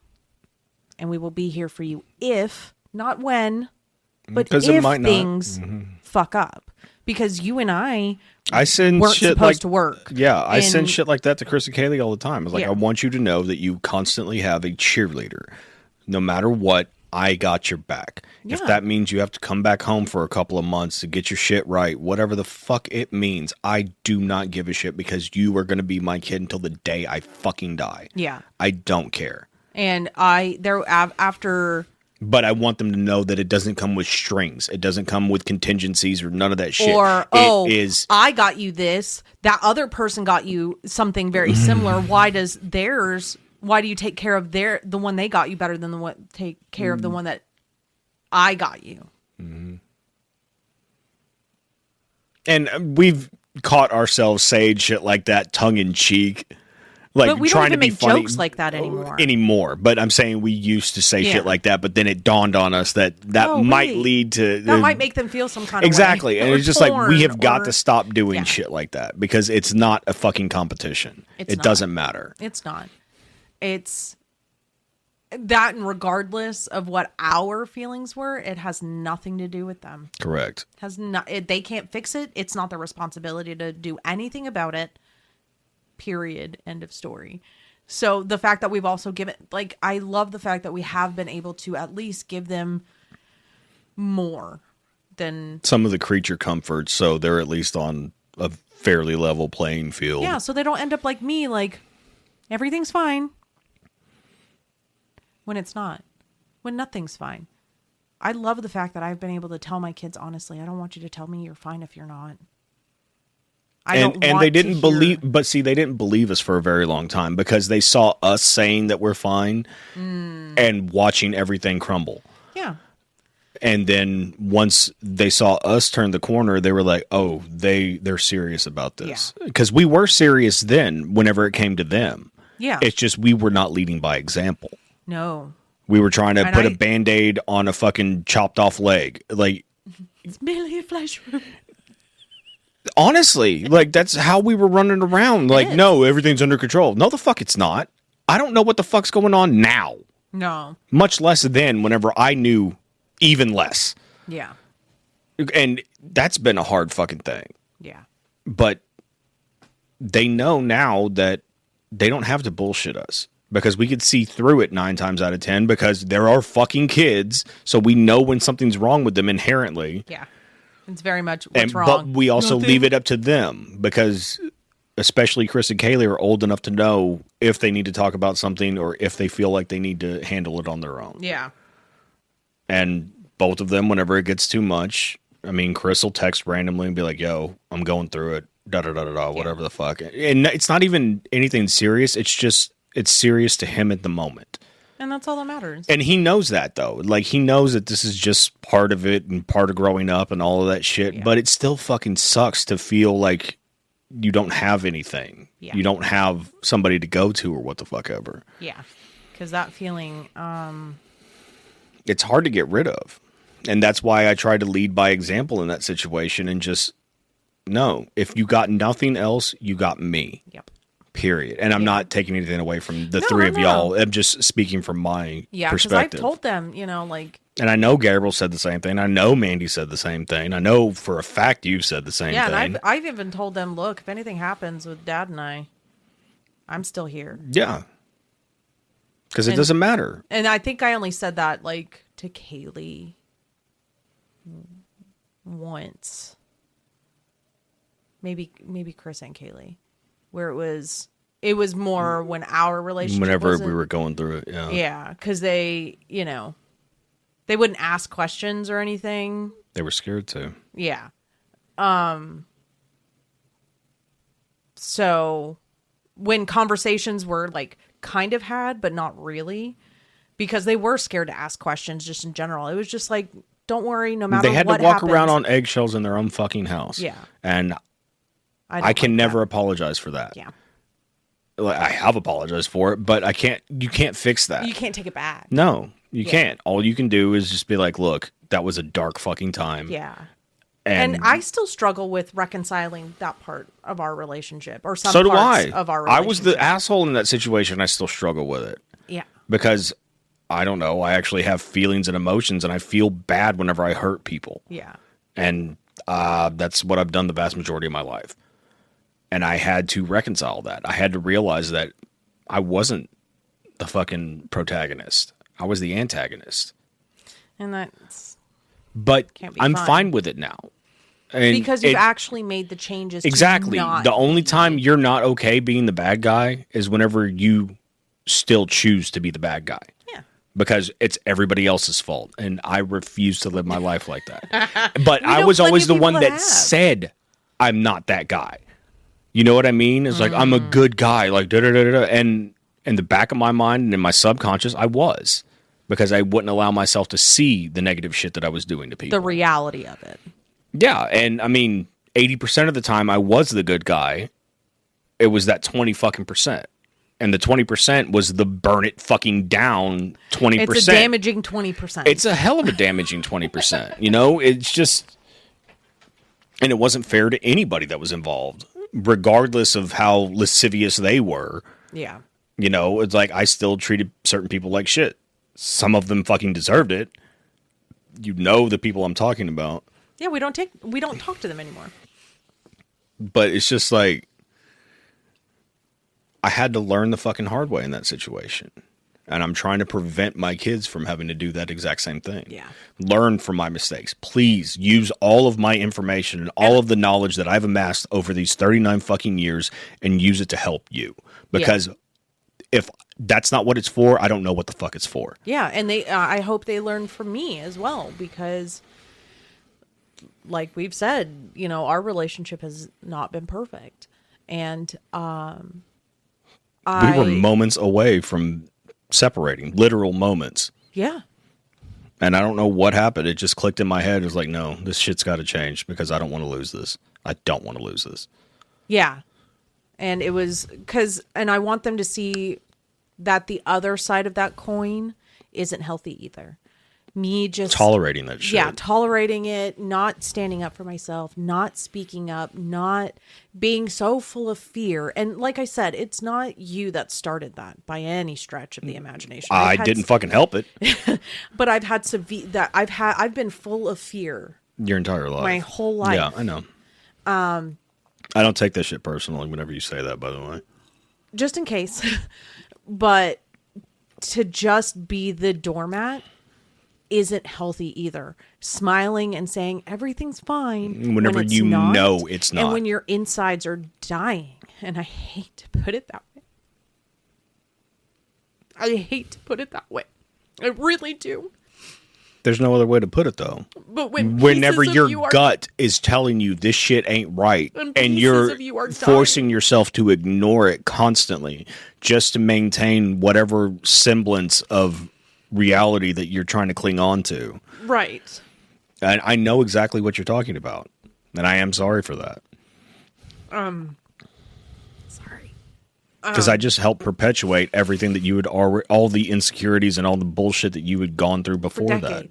And we will be here for you if, not when, but if it might things fuck up. Because you and I send weren't shit supposed to work. Yeah, I send shit like that to Chris and Kaylee all the time. It's like, Yeah. I want you to know that you constantly have a cheerleader. No matter what, I got your back. Yeah. If that means you have to come back home for a couple of months to get your shit right, whatever the fuck it means, I do not give a shit, because you are going to be my kid until the day I fucking die. Yeah. I don't care. And after... But I want them to know that it doesn't come with strings. It doesn't come with contingencies or none of that shit. Or, is I got you this. That other person got you something very similar. Why do you take care of the one they got you better than take care of the one that I got you? Mm-hmm. And we've caught ourselves saying shit like that tongue in cheek. Like, but we trying don't even to be make funny jokes like that anymore. But I'm saying we used to say shit like that, but then it dawned on us that might lead to... That might make them feel some kind of way. Exactly. And it's just like, we have got to stop doing Yeah. shit like that, because it's not a fucking competition. It doesn't matter. It's not. It's that, and regardless of what our feelings were, it has nothing to do with them. Correct. They can't fix it. It's not their responsibility to do anything about it. Period. End of story. So the fact that we've also given, like, I love the fact that we have been able to at least give them more than some of the creature comforts, so they're at least on a fairly level playing field. Yeah, so they don't end up like me, like, everything's fine when it's not, when nothing's fine. I love the fact that I've been able to tell my kids, honestly, I don't want you to tell me you're fine if you're not. And they didn't believe, but see, they didn't believe us for a very long time, because they saw us saying that we're fine and watching everything crumble. Yeah. And then once they saw us turn the corner, they were like, oh, they're serious about this. Because we were serious then whenever it came to them. Yeah. It's just we were not leading by example. No. We were trying to put a Band-Aid on a fucking chopped off leg. Like, it's merely a flesh wound. Honestly, like, that's how we were running around. Like, no, everything's under control. No, the fuck it's not. I don't know what the fuck's going on now. No. Much less then, whenever I knew even less. Yeah. And that's been a hard fucking thing. Yeah. But they know now that they don't have to bullshit us, because we could see through it 9 times out of 10, because there are fucking kids. So we know when something's wrong with them inherently. Yeah. It's very much what's wrong. But we also leave it up to them, because especially Chris and Kaylee are old enough to know if they need to talk about something or if they feel like they need to handle it on their own. Yeah. And both of them, whenever it gets too much, I mean, Chris will text randomly and be like, yo, I'm going through it, da-da-da-da-da, whatever the fuck. And it's not even anything serious. It's just, it's serious to him at the moment. And that's all that matters. And he knows that, though. Like, he knows that this is just part of it and part of growing up and all of that shit. Yeah. But it still fucking sucks to feel like you don't have anything. Yeah. You don't have somebody to go to or what the fuck ever. Yeah. Because that feeling... It's hard to get rid of. And that's why I try to lead by example in that situation and just, no, if you got nothing else, you got me. Yep. Period. And I'm not taking anything away from the three of y'all. I'm just speaking from my perspective. I've told them, like... And I know Gabriel said the same thing. I know Mandy said the same thing. I know for a fact you've said the same thing. Yeah, and I've even told them, look, if anything happens with Dad and I'm still here. Yeah. Because it doesn't matter. And I think I only said that, like, to Kaylee once. Maybe Chris and Kaylee. Where it was more when our relationship whenever we were going through it, yeah. Yeah, because they, they wouldn't ask questions or anything. They were scared to. Yeah. So when conversations were, like, kind of had, but not really, because they were scared to ask questions just in general. It was just like, don't worry, no matter what happens. They had to walk around on eggshells in their own fucking house. Yeah. And I can never apologize for that. Yeah. Like, I have apologized for it, but you can't fix that. You can't take it back. No, you can't. All you can do is just be like, look, That was a dark fucking time. Yeah. And I still struggle with reconciling that part of our relationship, or some parts of our relationship. I was the asshole in that situation. I still struggle with it. Yeah. Because, I don't know, I actually have feelings and emotions, and I feel bad whenever I hurt people. Yeah. And that's what I've done the vast majority of my life. And I had to reconcile that. I had to realize that I wasn't the fucking protagonist. I was the antagonist. And that's... But I'm fine with it now. And because you've actually made the changes. Exactly. The only time you're not okay being the bad guy is whenever you still choose to be the bad guy. Yeah. Because it's everybody else's fault. And I refuse to live my life like that. But I was always the one that said, I'm not that guy. You know what I mean? It's like, I'm a good guy. Like, da-da-da-da-da. And in the back of my mind and in my subconscious, I was. Because I wouldn't allow myself to see the negative shit that I was doing to people. The reality of it. Yeah, and I mean, 80% of the time I was the good guy. It was that 20 fucking percent. And the 20% was the burn it fucking down 20%. It's a damaging 20%. It's a hell of a damaging 20%. You know, it's just... And it wasn't fair to anybody that was involved, regardless of how lascivious they were. Yeah. You know, it's like I still treated certain people like shit. Some of them fucking deserved it. You know the people I'm talking about. Yeah, we don't talk to them anymore. But it's just like I had to learn the fucking hard way in that situation. And I'm trying to prevent my kids from having to do that exact same thing. Yeah. Learn from my mistakes. Please use all of my information and all of the knowledge that I've amassed over these 39 fucking years and use it to help you. Because if that's not what it's for, I don't know what the fuck it's for. Yeah, and I hope they learn from me as well, because like we've said, you know, our relationship has not been perfect. And we were moments away from separating, literal moments. Yeah. And I don't know what happened. It just clicked in my head. It was like, no, this shit's got to change because I don't want to lose this. I don't want to lose this. Yeah. And it was and I want them to see that the other side of that coin isn't healthy either. Me just tolerating that shit. Yeah, tolerating it, not standing up for myself, not speaking up, not being so full of fear. And like I said, it's not you that started that by any stretch of the imagination. I didn't fucking help it. But I've had I've been full of fear your entire life. My whole life. Yeah, I know. I don't take this shit personally whenever you say that, by the way. Just in case. But to just be the doormat isn't healthy either. Smiling and saying everything's fine whenever you know it's not. And when your insides are dying. And I hate to put it that way. I hate to put it that way. I really do. There's no other way to put it, though. But whenever your gut is telling you this shit ain't right, and you're forcing yourself to ignore it constantly just to maintain whatever semblance of reality that you're trying to cling on to. Right. And I know exactly what you're talking about. And I am sorry for that. Sorry. Because I just helped perpetuate everything that you had already, all the insecurities and all the bullshit that you had gone through before that.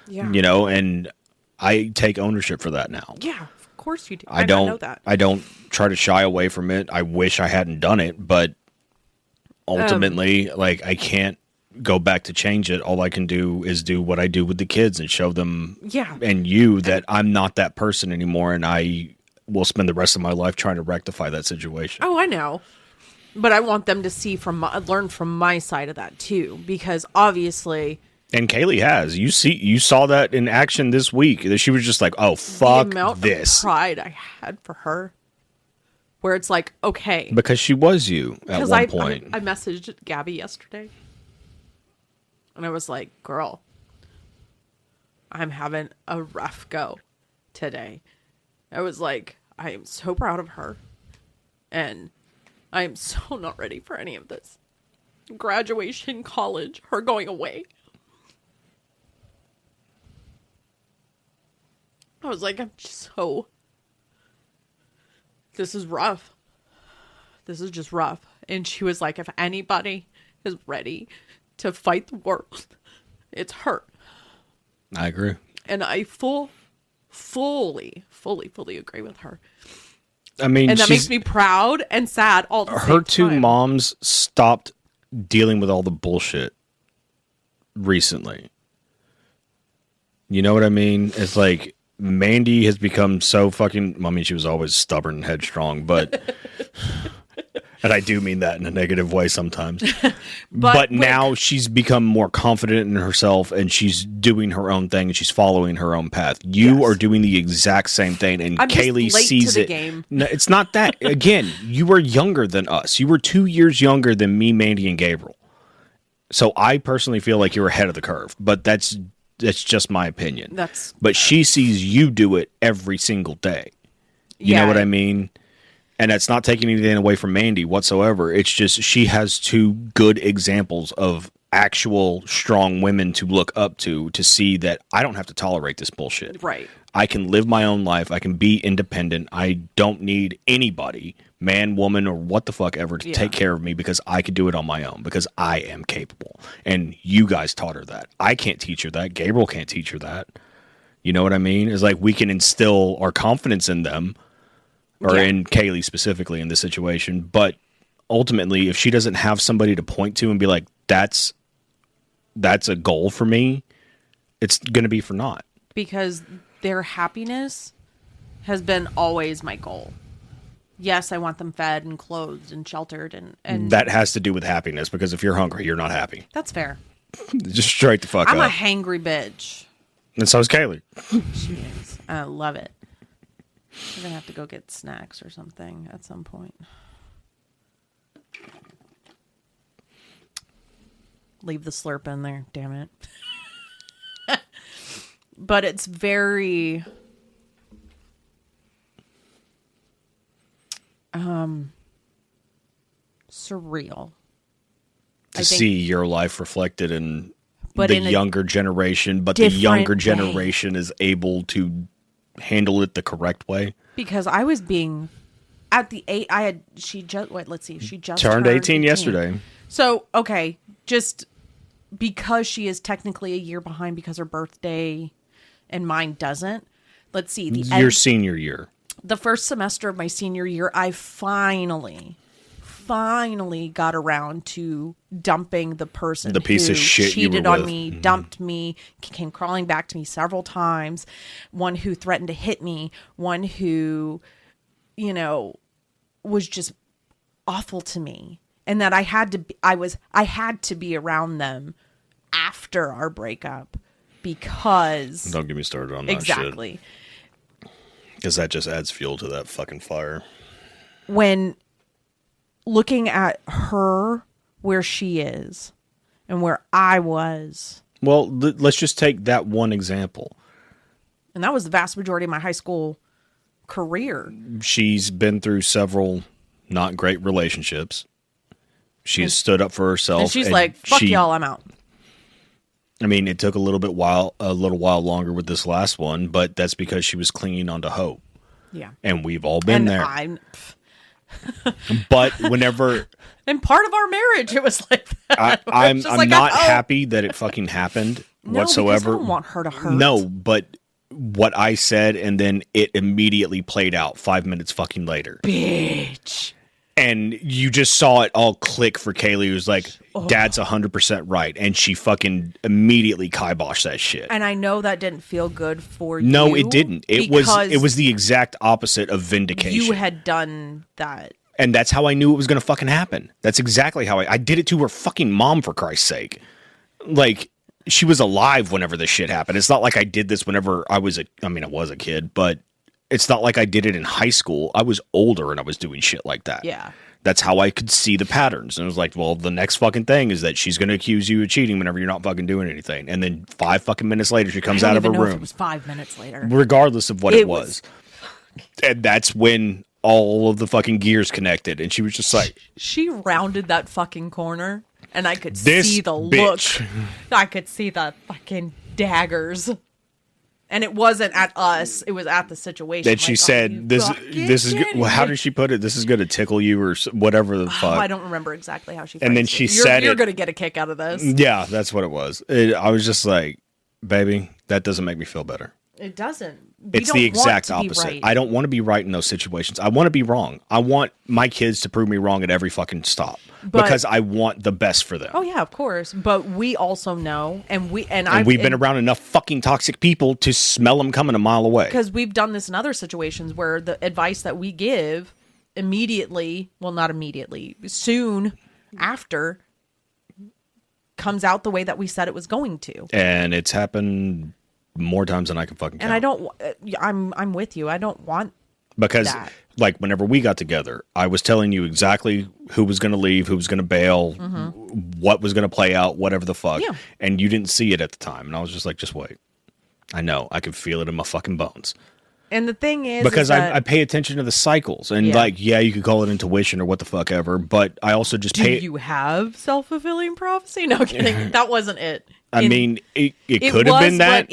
Yeah. You know, and I take ownership for that now. Yeah, of course you do. I know that. I don't try to shy away from it. I wish I hadn't done it, but ultimately, like, I can't go back to change it. All I can do is do what I do with the kids and show them and you that I'm not that person anymore, and I will spend the rest of my life trying to rectify that situation. Oh, I know. But I want them to see learn from my side of that too, because obviously. And Kaylee has. You saw that in action this week. She was just like, "Oh fuck the amount this!" Of pride I had for her, where it's like, okay, because she was you at one point. I messaged Gabby yesterday, and I was like, "Girl, I'm having a rough go today." I was like, "I am so proud of her, and I am so not ready for any of this. Graduation, college, her going away." I was like, this is rough. This is just rough. And she was like, if anybody is ready to fight the world, it's her. I agree. And I fully agree with her. I mean, and that makes me proud and sad all the same time. Her two moms stopped dealing with all the bullshit recently. You know what I mean? It's like Mandy has become so fucking... I mean, she was always stubborn and headstrong, but... and I do mean that in a negative way sometimes. but now she's become more confident in herself, and she's doing her own thing, and she's following her own path. You are doing the exact same thing, and Kaylee sees it. Game. No, it's not that. Again, you were younger than us. You were 2 years younger than me, Mandy, and Gabriel. So I personally feel like you're ahead of the curve, but that's just my opinion. But she sees you do it every single day. You know what I mean? And that's not taking anything away from Mandy whatsoever. It's just she has two good examples of actual strong women to look up to see that I don't have to tolerate this bullshit. Right. I can live my own life. I can be independent. I don't need anybody, man, woman, or what the fuck ever, to take care of me because I could do it on my own because I am capable. And you guys taught her that. I can't teach her that. Gabriel can't teach her that. You know what I mean? It's like we can instill our confidence in them, or in Kaylee specifically in this situation. But ultimately, if she doesn't have somebody to point to and be like, that's a goal for me, it's going to be for naught. Because their happiness has been always my goal. Yes, I want them fed and clothed and sheltered. And that has to do with happiness, because if you're hungry, you're not happy. That's fair. Just straight the fuck up. I'm a hangry bitch. And so is Kaylee. She is. I love it. We're going to have to go get snacks or something at some point. Leave the slurp in there, damn it. But it's very... surreal. To see your life reflected in the younger generation, but the younger generation is able to handle it the correct way. Because I was being at the she just turned 18 yesterday. So, okay, just because she is technically a year behind because her birthday and mine doesn't. Let's see. Your senior year. The first semester of my senior year, I finally got around to dumping the person the piece who of shit cheated you were on with. me, dumped me, came crawling back to me several times, one who threatened to hit me, one who, was just awful to me. And that I had to be around them after our breakup because... Don't get me started on that shit. Exactly. Because that just adds fuel to that fucking fire. When looking at her, where she is, and where I was... Well, let's just take that one example. And that was the vast majority of my high school career. She's been through several not great relationships. She's stood up for herself. And she's like, fuck y'all, I'm out. I mean, it took a little while longer with this last one, but that's because she was clinging on to hope. Yeah. And we've all been there. But whenever... And part of our marriage, it was like that. I'm not happy that it fucking happened whatsoever. I don't want her to hurt. No, but what I said, and then it immediately played out 5 minutes fucking later. Bitch. And you just saw it all click for Kaylee, who's like, Dad's 100% right. And she fucking immediately kiboshed that shit. And I know that didn't feel good for you. No, it didn't. It was the exact opposite of vindication. You had done that. And that's how I knew it was going to fucking happen. That's exactly how I did it to her fucking mom, for Christ's sake. Like, she was alive whenever this shit happened. It's not like I did this whenever I was a kid, but it's not like I did it in high school. I was older and I was doing shit like that. Yeah. That's how I could see the patterns. And it was like, well, the next fucking thing is that she's going to accuse you of cheating whenever you're not fucking doing anything. And then 5 fucking minutes later, she comes out of her room. It was 5 minutes later. Regardless of what it was. And that's when all of the fucking gears connected. And she was just like... She rounded that fucking corner and I could see the look. I could see the fucking daggers. And it wasn't at us; it was at the situation. That she said, "This is good." Well, how did she put it? This is going to tickle you, or whatever the fuck. I don't remember exactly how she. And then she said, "You're going to get a kick out of this." Yeah, that's what it was. I was just like, baby, that doesn't make me feel better. It doesn't. It's the exact opposite. Right. I don't want to be right in those situations. I want to be wrong. I want my kids to prove me wrong at every fucking stop because I want the best for them. Oh yeah, of course. But we also know, and we've been around enough fucking toxic people to smell them coming a mile away. Because we've done this in other situations where the advice that we give immediately, well, not immediately, soon after, comes out the way that we said it was going to. And it's happened more times than I can fucking count. And I'm with you. I don't want because that. Like whenever we got together, I was telling you exactly who was going to leave, who was going to bail, what was going to play out, whatever the fuck. Yeah. And you didn't see it at the time. And I was just like, just wait. I know. I can feel it in my fucking bones. And the thing is, because I pay attention to the cycles, and you could call it intuition or what the fuck ever, but I also just do you have self-fulfilling prophecy? No kidding, that wasn't it. It could have been that.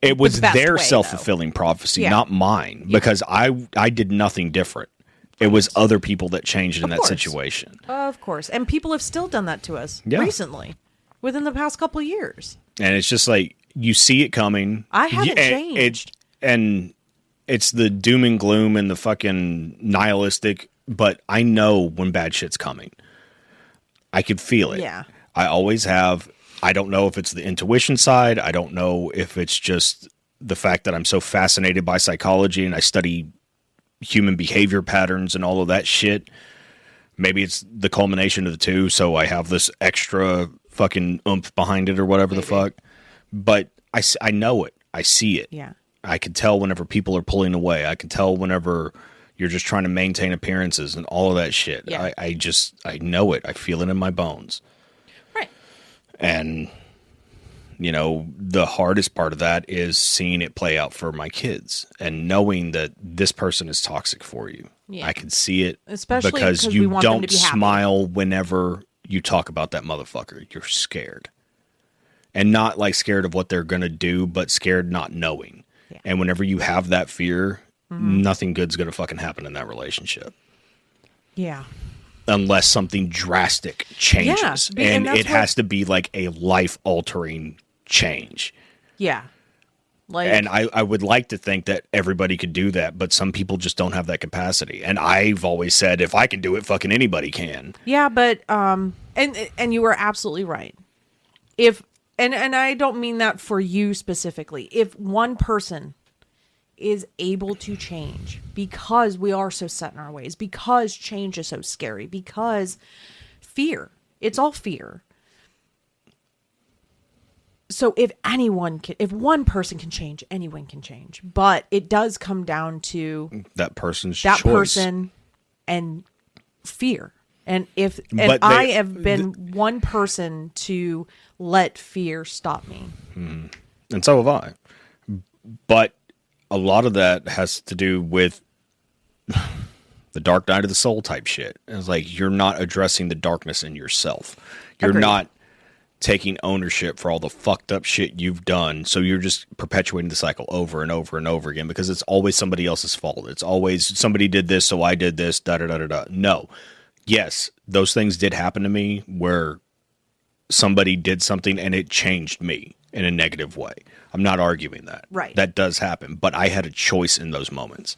It was their self-fulfilling prophecy, not mine, because I did nothing different. It was other people that changed in that situation. Of course, and people have still done that to us recently, within the past couple of years. And it's just like you see it coming. I haven't changed. And it's the doom and gloom and the fucking nihilistic, but I know when bad shit's coming. I could feel it. Yeah. I always have. I don't know if it's the intuition side. I don't know if it's just the fact that I'm so fascinated by psychology and I study human behavior patterns and all of that shit. Maybe it's the culmination of the two, so I have this extra fucking oomph behind it or whatever the fuck. But I know it. I see it. Yeah. I can tell whenever people are pulling away. I can tell whenever you're just trying to maintain appearances and all of that shit. Yeah. I know it. I feel it in my bones. Right. And, the hardest part of that is seeing it play out for my kids and knowing that this person is toxic for you. Yeah. I can see it. Especially because we you want them to don't be happy. smile whenever you talk about that motherfucker. You're scared. And not like scared of what they're going to do, but scared not knowing. Yeah. And whenever you have that fear, nothing good's going to fucking happen in that relationship. Yeah. Unless something drastic changes. Yeah, and it has to be like a life-altering change. Yeah. And I would like to think that everybody could do that, but some people just don't have that capacity. And I've always said, if I can do it, fucking anybody can. Yeah, but, and you were absolutely right. And I don't mean that for you specifically. If one person is able to change because we are so set in our ways, because change is so scary, because fear, it's all fear. So if one person can change, anyone can change. But it does come down to that person's choice. Person and fear. And I have been one person to let fear stop me. And so have I. But a lot of that has to do with the dark night of the soul type shit. It's like you're not addressing the darkness in yourself. You're Agreed. not taking ownership for all the fucked up shit you've done. So you're just perpetuating the cycle over and over and over again because it's always somebody else's fault. It's always somebody did this, so I did this, da-da-da-da-da. No. Yes, those things did happen to me where somebody did something and it changed me in a negative way. I'm not arguing that. Right. That does happen. But I had a choice in those moments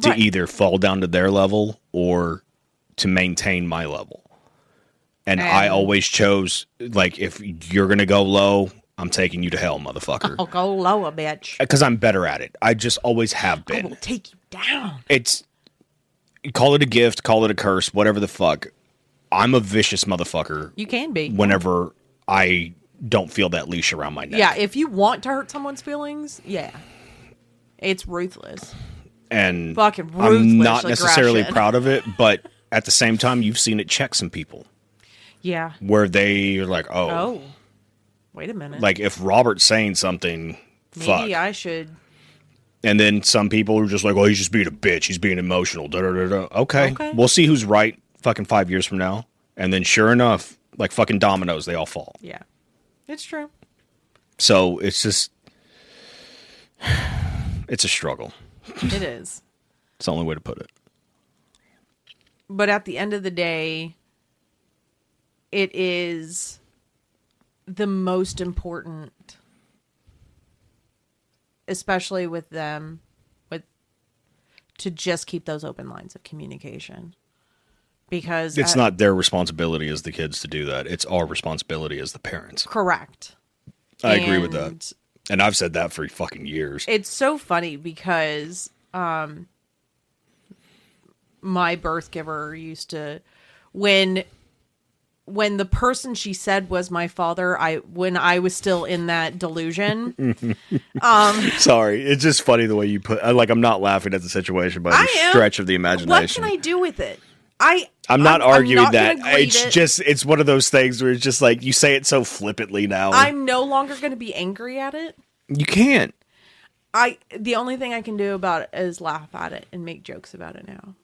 to either fall down to their level or to maintain my level. And I always chose, like, if you're going to go low, I'm taking you to hell, motherfucker. I'll go lower, bitch. Because I'm better at it. I just always have been. I will take you down. Call it a gift, call it a curse, whatever the fuck. I'm a vicious motherfucker. You can be. Whenever I don't feel that leash around my neck. Yeah, if you want to hurt someone's feelings, yeah. It's ruthless. And fucking ruthless I'm not necessarily aggression. proud of it, but at the same time, you've seen it check some people. Yeah. Where they are like, oh, wait a minute. Like, if Robert's saying something, maybe I should. And then some people are just like, well, he's just being a bitch. He's being emotional. Da, da, da, da. Okay. We'll see who's right fucking 5 years from now. And then sure enough, like fucking dominoes, they all fall. Yeah. It's true. So it's just, it's a struggle. It is. It's the only way to put it. But at the end of the day, it is the most important especially with them, to just keep those open lines of communication. Because it's not their responsibility as the kids to do that. It's our responsibility as the parents. Correct. I agree with that. And I've said that for fucking years. It's so funny because my birth giver used to, when the person she said was my father, when I was still in that delusion. Sorry, it's just funny the way you put. I'm not laughing at the situation, but the stretch of the imagination. What can I do with it? I'm not arguing that. It's one of those things where it's just like you say it so flippantly now. I'm no longer going to be angry at it. You can't. The only thing I can do about it is laugh at it and make jokes about it now.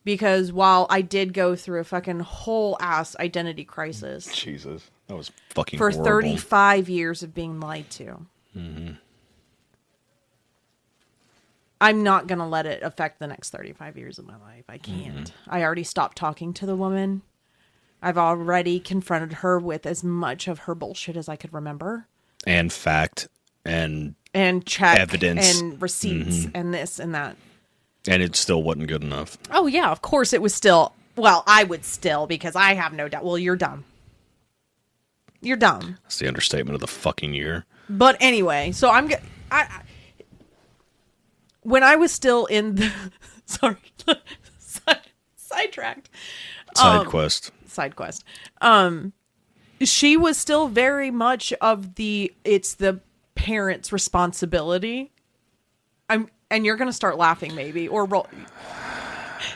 Because while I did go through a fucking whole ass identity crisis. Jesus. That was fucking for horrible. 35 years of being lied to. Mm-hmm. I'm not going to let it affect the next 35 years of my life. I can't. Mm-hmm. I already stopped talking to the woman. I've already confronted her with as much of her bullshit as I could remember. And fact and check evidence and receipts and this and that. And it still wasn't good enough. Oh, yeah, of course it was still. Well, I would still, because I have no doubt. Well, you're dumb. You're dumb. That's the understatement of the fucking year. But anyway, so when I was still in the... Sorry. Sidetracked. Side quest. She was still very much of it's the parent's responsibility. And you're going to start laughing maybe, or roll.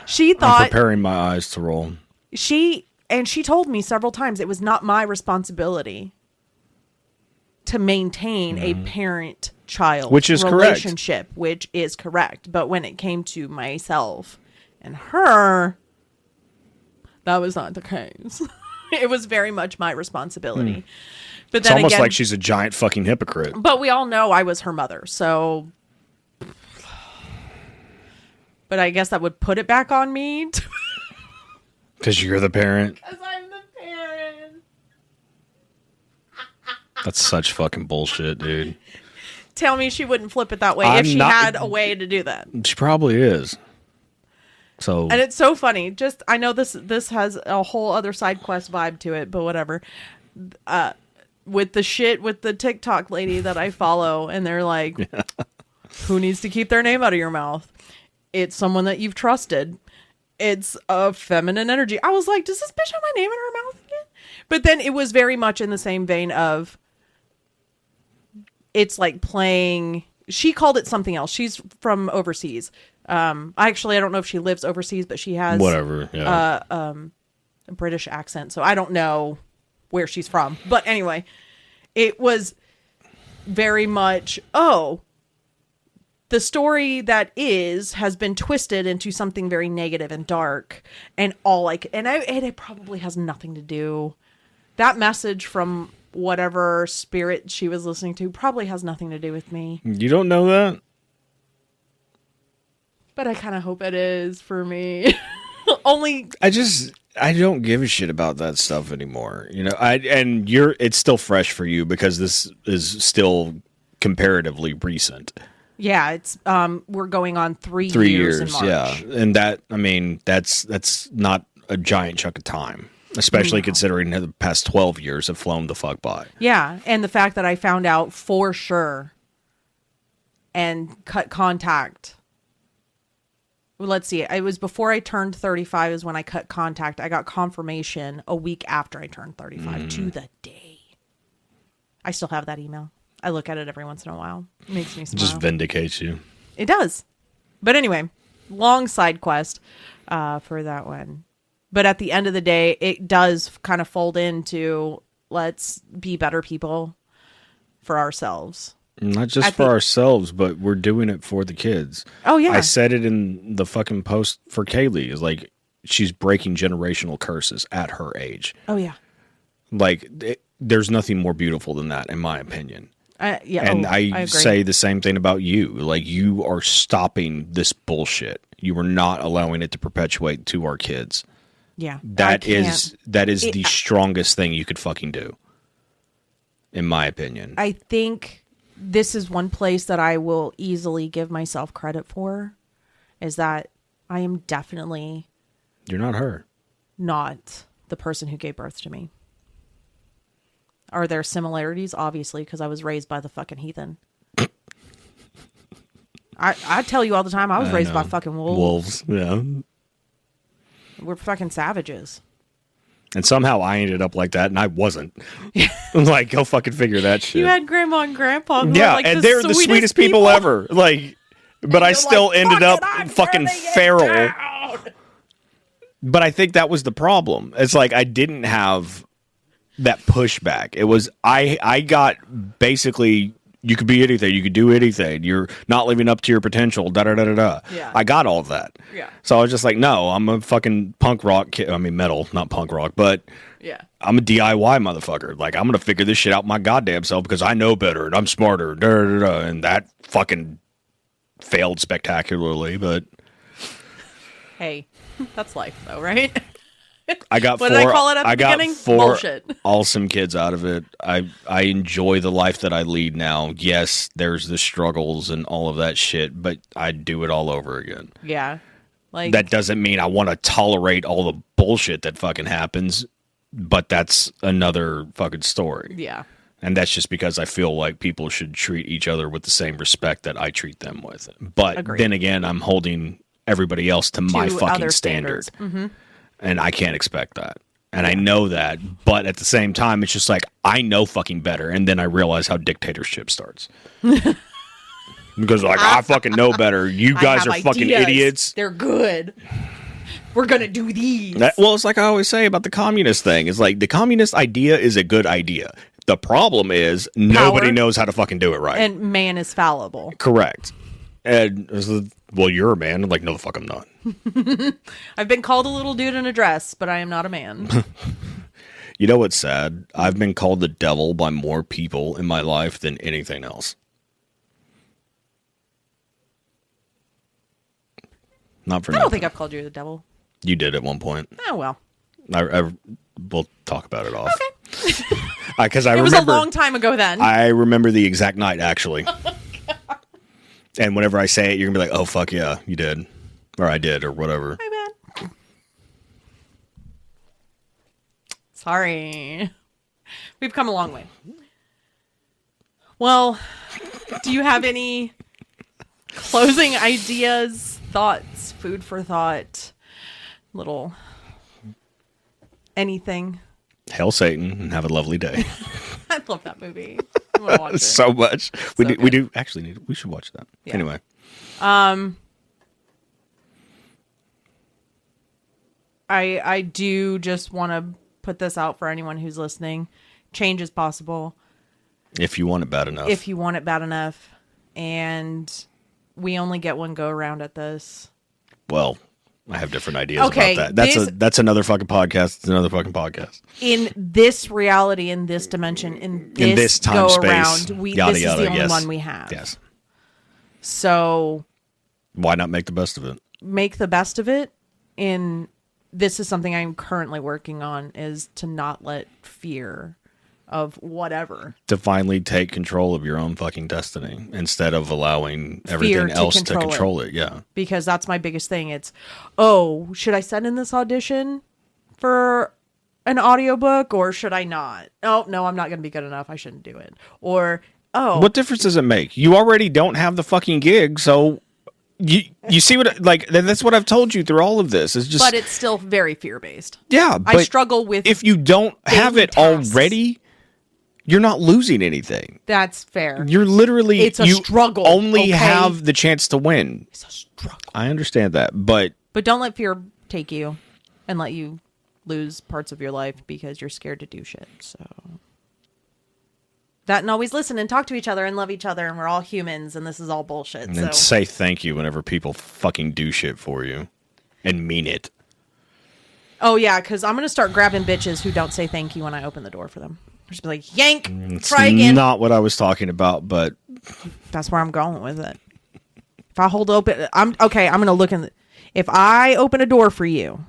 She thought... I'm preparing my eyes to roll. She told me several times it was not my responsibility to maintain a parent-child relationship, which is correct. But when it came to myself and her, that was not the case. It was very much my responsibility. But then it's almost like she's a giant fucking hypocrite. But we all know I was her mother, so... But I guess that would put it back on me. Because you're the parent? Because I'm the parent. That's such fucking bullshit, dude. Tell me she wouldn't flip it that way if she had a way to do that. She probably is. So, and it's so funny. I know this has a whole other side quest vibe to it, but whatever. With the TikTok lady that I follow, and they're like, who needs to keep their name out of your mouth? It's someone that you've trusted. It's a feminine energy. I was like, does this bitch have my name in her mouth again? But then it was very much in the same vein of, it's like playing, she called it something else. She's from overseas. I don't know if she lives overseas, but she has a British accent. So I don't know where she's from. But anyway, it was very much, the story that has been twisted into something very negative and dark, and it probably has nothing to do. That message from whatever spirit she was listening to probably has nothing to do with me. You don't know that? But I kind of hope it is for me. I don't give a shit about that stuff anymore. You know, it's still fresh for you because this is still comparatively recent. Yeah, it's we're going on 3 years in March. Yeah, and that's not a giant chunk of time, especially considering the past 12 years have flown the fuck by. Yeah, and the fact that I found out for sure and cut contact. Well, let's see. It was before I turned 35 is when I cut contact. I got confirmation a week after I turned 35 to the day. I still have that email. I look at it every once in a while. It makes me smile. Just vindicates you. It does. But anyway, long side quest for that one. But at the end of the day, it does kind of fold into let's be better people for ourselves. Not just for ourselves, but we're doing it for the kids. Oh, yeah. I said it in the fucking post for Kaylee. Is like she's breaking generational curses at her age. Oh, yeah. Like, there's nothing more beautiful than that, in my opinion. Yeah, and I say the same thing about you. Like, you are stopping this bullshit. You are not allowing it to perpetuate to our kids. Yeah. That is the strongest thing you could fucking do, in my opinion. I think this is one place that I will easily give myself credit for, is that I am definitely... You're not her. Not the person who gave birth to me. Are there similarities? Obviously, because I was raised by the fucking heathen. I tell you all the time, I was raised by fucking wolves. Wolves, yeah. We're fucking savages. And somehow I ended up like that, and I wasn't. I'm like, go fucking figure that shit. You had grandma and grandpa. Who yeah, were like and they're the sweetest people ever. Like, but I still like, ended up I'm fucking feral. But I think that was the problem. It's like I didn't have that pushback. It was I got basically, you could be anything, you could do anything. You're not living up to your potential. Da da da da da. Yeah. I got all of that. Yeah. So I was just like, no, I'm a fucking punk rock kid. I mean, metal, not punk rock, but yeah, I'm a DIY motherfucker. Like, I'm gonna figure this shit out my goddamn self because I know better and I'm smarter. Da da da. And that fucking failed spectacularly. But hey, that's life, though, right? I got what four. did I call it at the got beginning? 4 Bullshit. awesome kids out of it. I enjoy the life that I lead now. Yes, there's the struggles and all of that shit, but I'd do it all over again. Yeah, like That doesn't mean I want to tolerate all the bullshit that fucking happens, but that's another fucking story. Yeah, And that's just because I feel like people should treat each other with the same respect that I treat them with. But Agreed. Then again, I'm holding everybody else to my fucking other standard. Mm-hmm. And I can't expect that. And I know that. But at the same time, it's just like, I know fucking better. And then I realize how dictatorship starts. Because like, I fucking know better. You guys are fucking idiots. They're good. We're going to do these. Well, it's like I always say about the communist thing. It's like, the communist idea is a good idea. The problem is nobody knows how to fucking do it right. And man is fallible. Correct. And well, you're a man. I'm like, no, the fuck, I'm not. I've been called a little dude in a dress, but I am not a man. You know what's sad? I've been called the devil by more people in my life than anything else. Not for I nothing. don't think I've called you the devil. You did at one point. Oh, well. We'll talk about it off. Okay. Because I It was remember a long time ago then. I remember the exact night, actually. And whenever I say it, you're going to be like, oh, fuck yeah, you did. Or I did, or whatever. My bad. Sorry. We've come a long way. Well, do you have any closing ideas, thoughts, food for thought, little anything? Hail Satan and have a lovely day. I love that movie. I want to watch it. So much. We So do actually need. We should watch that. Yeah. Anyway. I do just want to put this out for anyone who's listening. Change is possible If you want it bad enough. if you want it bad enough, and we only get one go around at this. Well, I have different ideas Okay, about that. That's another fucking podcast. It's another fucking podcast. In this reality, in this dimension, in this time go space, around, yada, this is yada, the only yes. one we have. Yes. So Why not make the best of it? make the best of it. This is something I'm currently working on, is to not let fear of whatever To finally take control of your own fucking destiny instead of allowing everything to else to control control it. Yeah. because that's my biggest thing. It's, oh, should I send in this audition for an audiobook or should I not? Oh, no, I'm not going to be good enough. I shouldn't do it. Or, oh, What difference does it make? You already don't have the fucking gig, so you see what, like, that's what I've told you through all of this. It's just, but it's still very fear-based. yeah, but I struggle with if you don't have daily it tasks. already, you're not losing anything. That's fair. You're literally, It's a you struggle, only okay? have the chance to win. It's a struggle. I understand that, but But don't let fear take you and let you lose parts of your life because you're scared to do shit. So that, and always listen and talk to each other and love each other, and we're all humans and this is all bullshit. and then say thank you whenever people fucking do shit for you and mean it. Oh yeah, because I'm gonna start grabbing bitches who don't say thank you when I open the door for them. Just be like, yank, It's try again. not what I was talking about, but That's where I'm going with it. If I hold open, I'm gonna look in. If I open a door for you,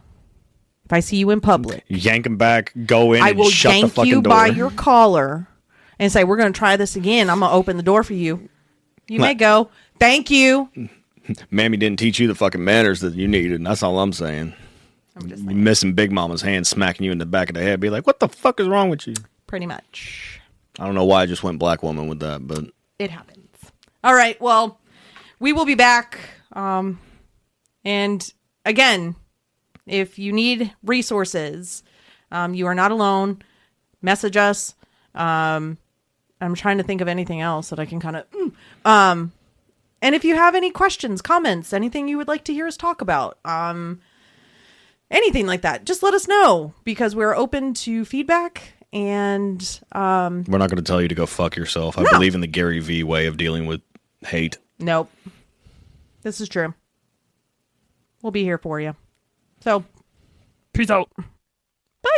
if I see you in public, yank them back, go in, I and will shut the yank fucking you door. by your collar and say, we're going to try this again, I'm going to open the door for you. You may go. Thank you. Mammy didn't teach you the fucking manners that you needed, and that's all I'm saying. You're missing Big Mama's hand smacking you in the back of the head. Be like, what the fuck is wrong with you? Pretty much. I don't know why I just went black woman with that, but... It happens. All right, well, we will be back. And again, if you need resources, you are not alone. Message us. I'm trying to think of anything else that I can kind of... and if you have any questions, comments, anything you would like to hear us talk about, anything like that, just let us know, because we're open to feedback. And we're not going to tell you to go fuck yourself. I believe in the Gary V way of dealing with hate. Nope. This is true. We'll be here for you. So, peace out. Bye.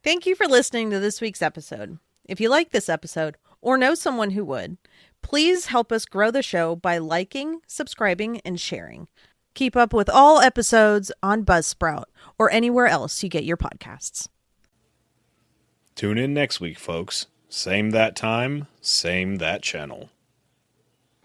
Thank you for listening to this week's episode. If you like this episode or know someone who would, please help us grow the show by liking, subscribing, and sharing. Keep up with all episodes on Buzzsprout or anywhere else you get your podcasts. Tune in next week, folks. Same that time, same that channel.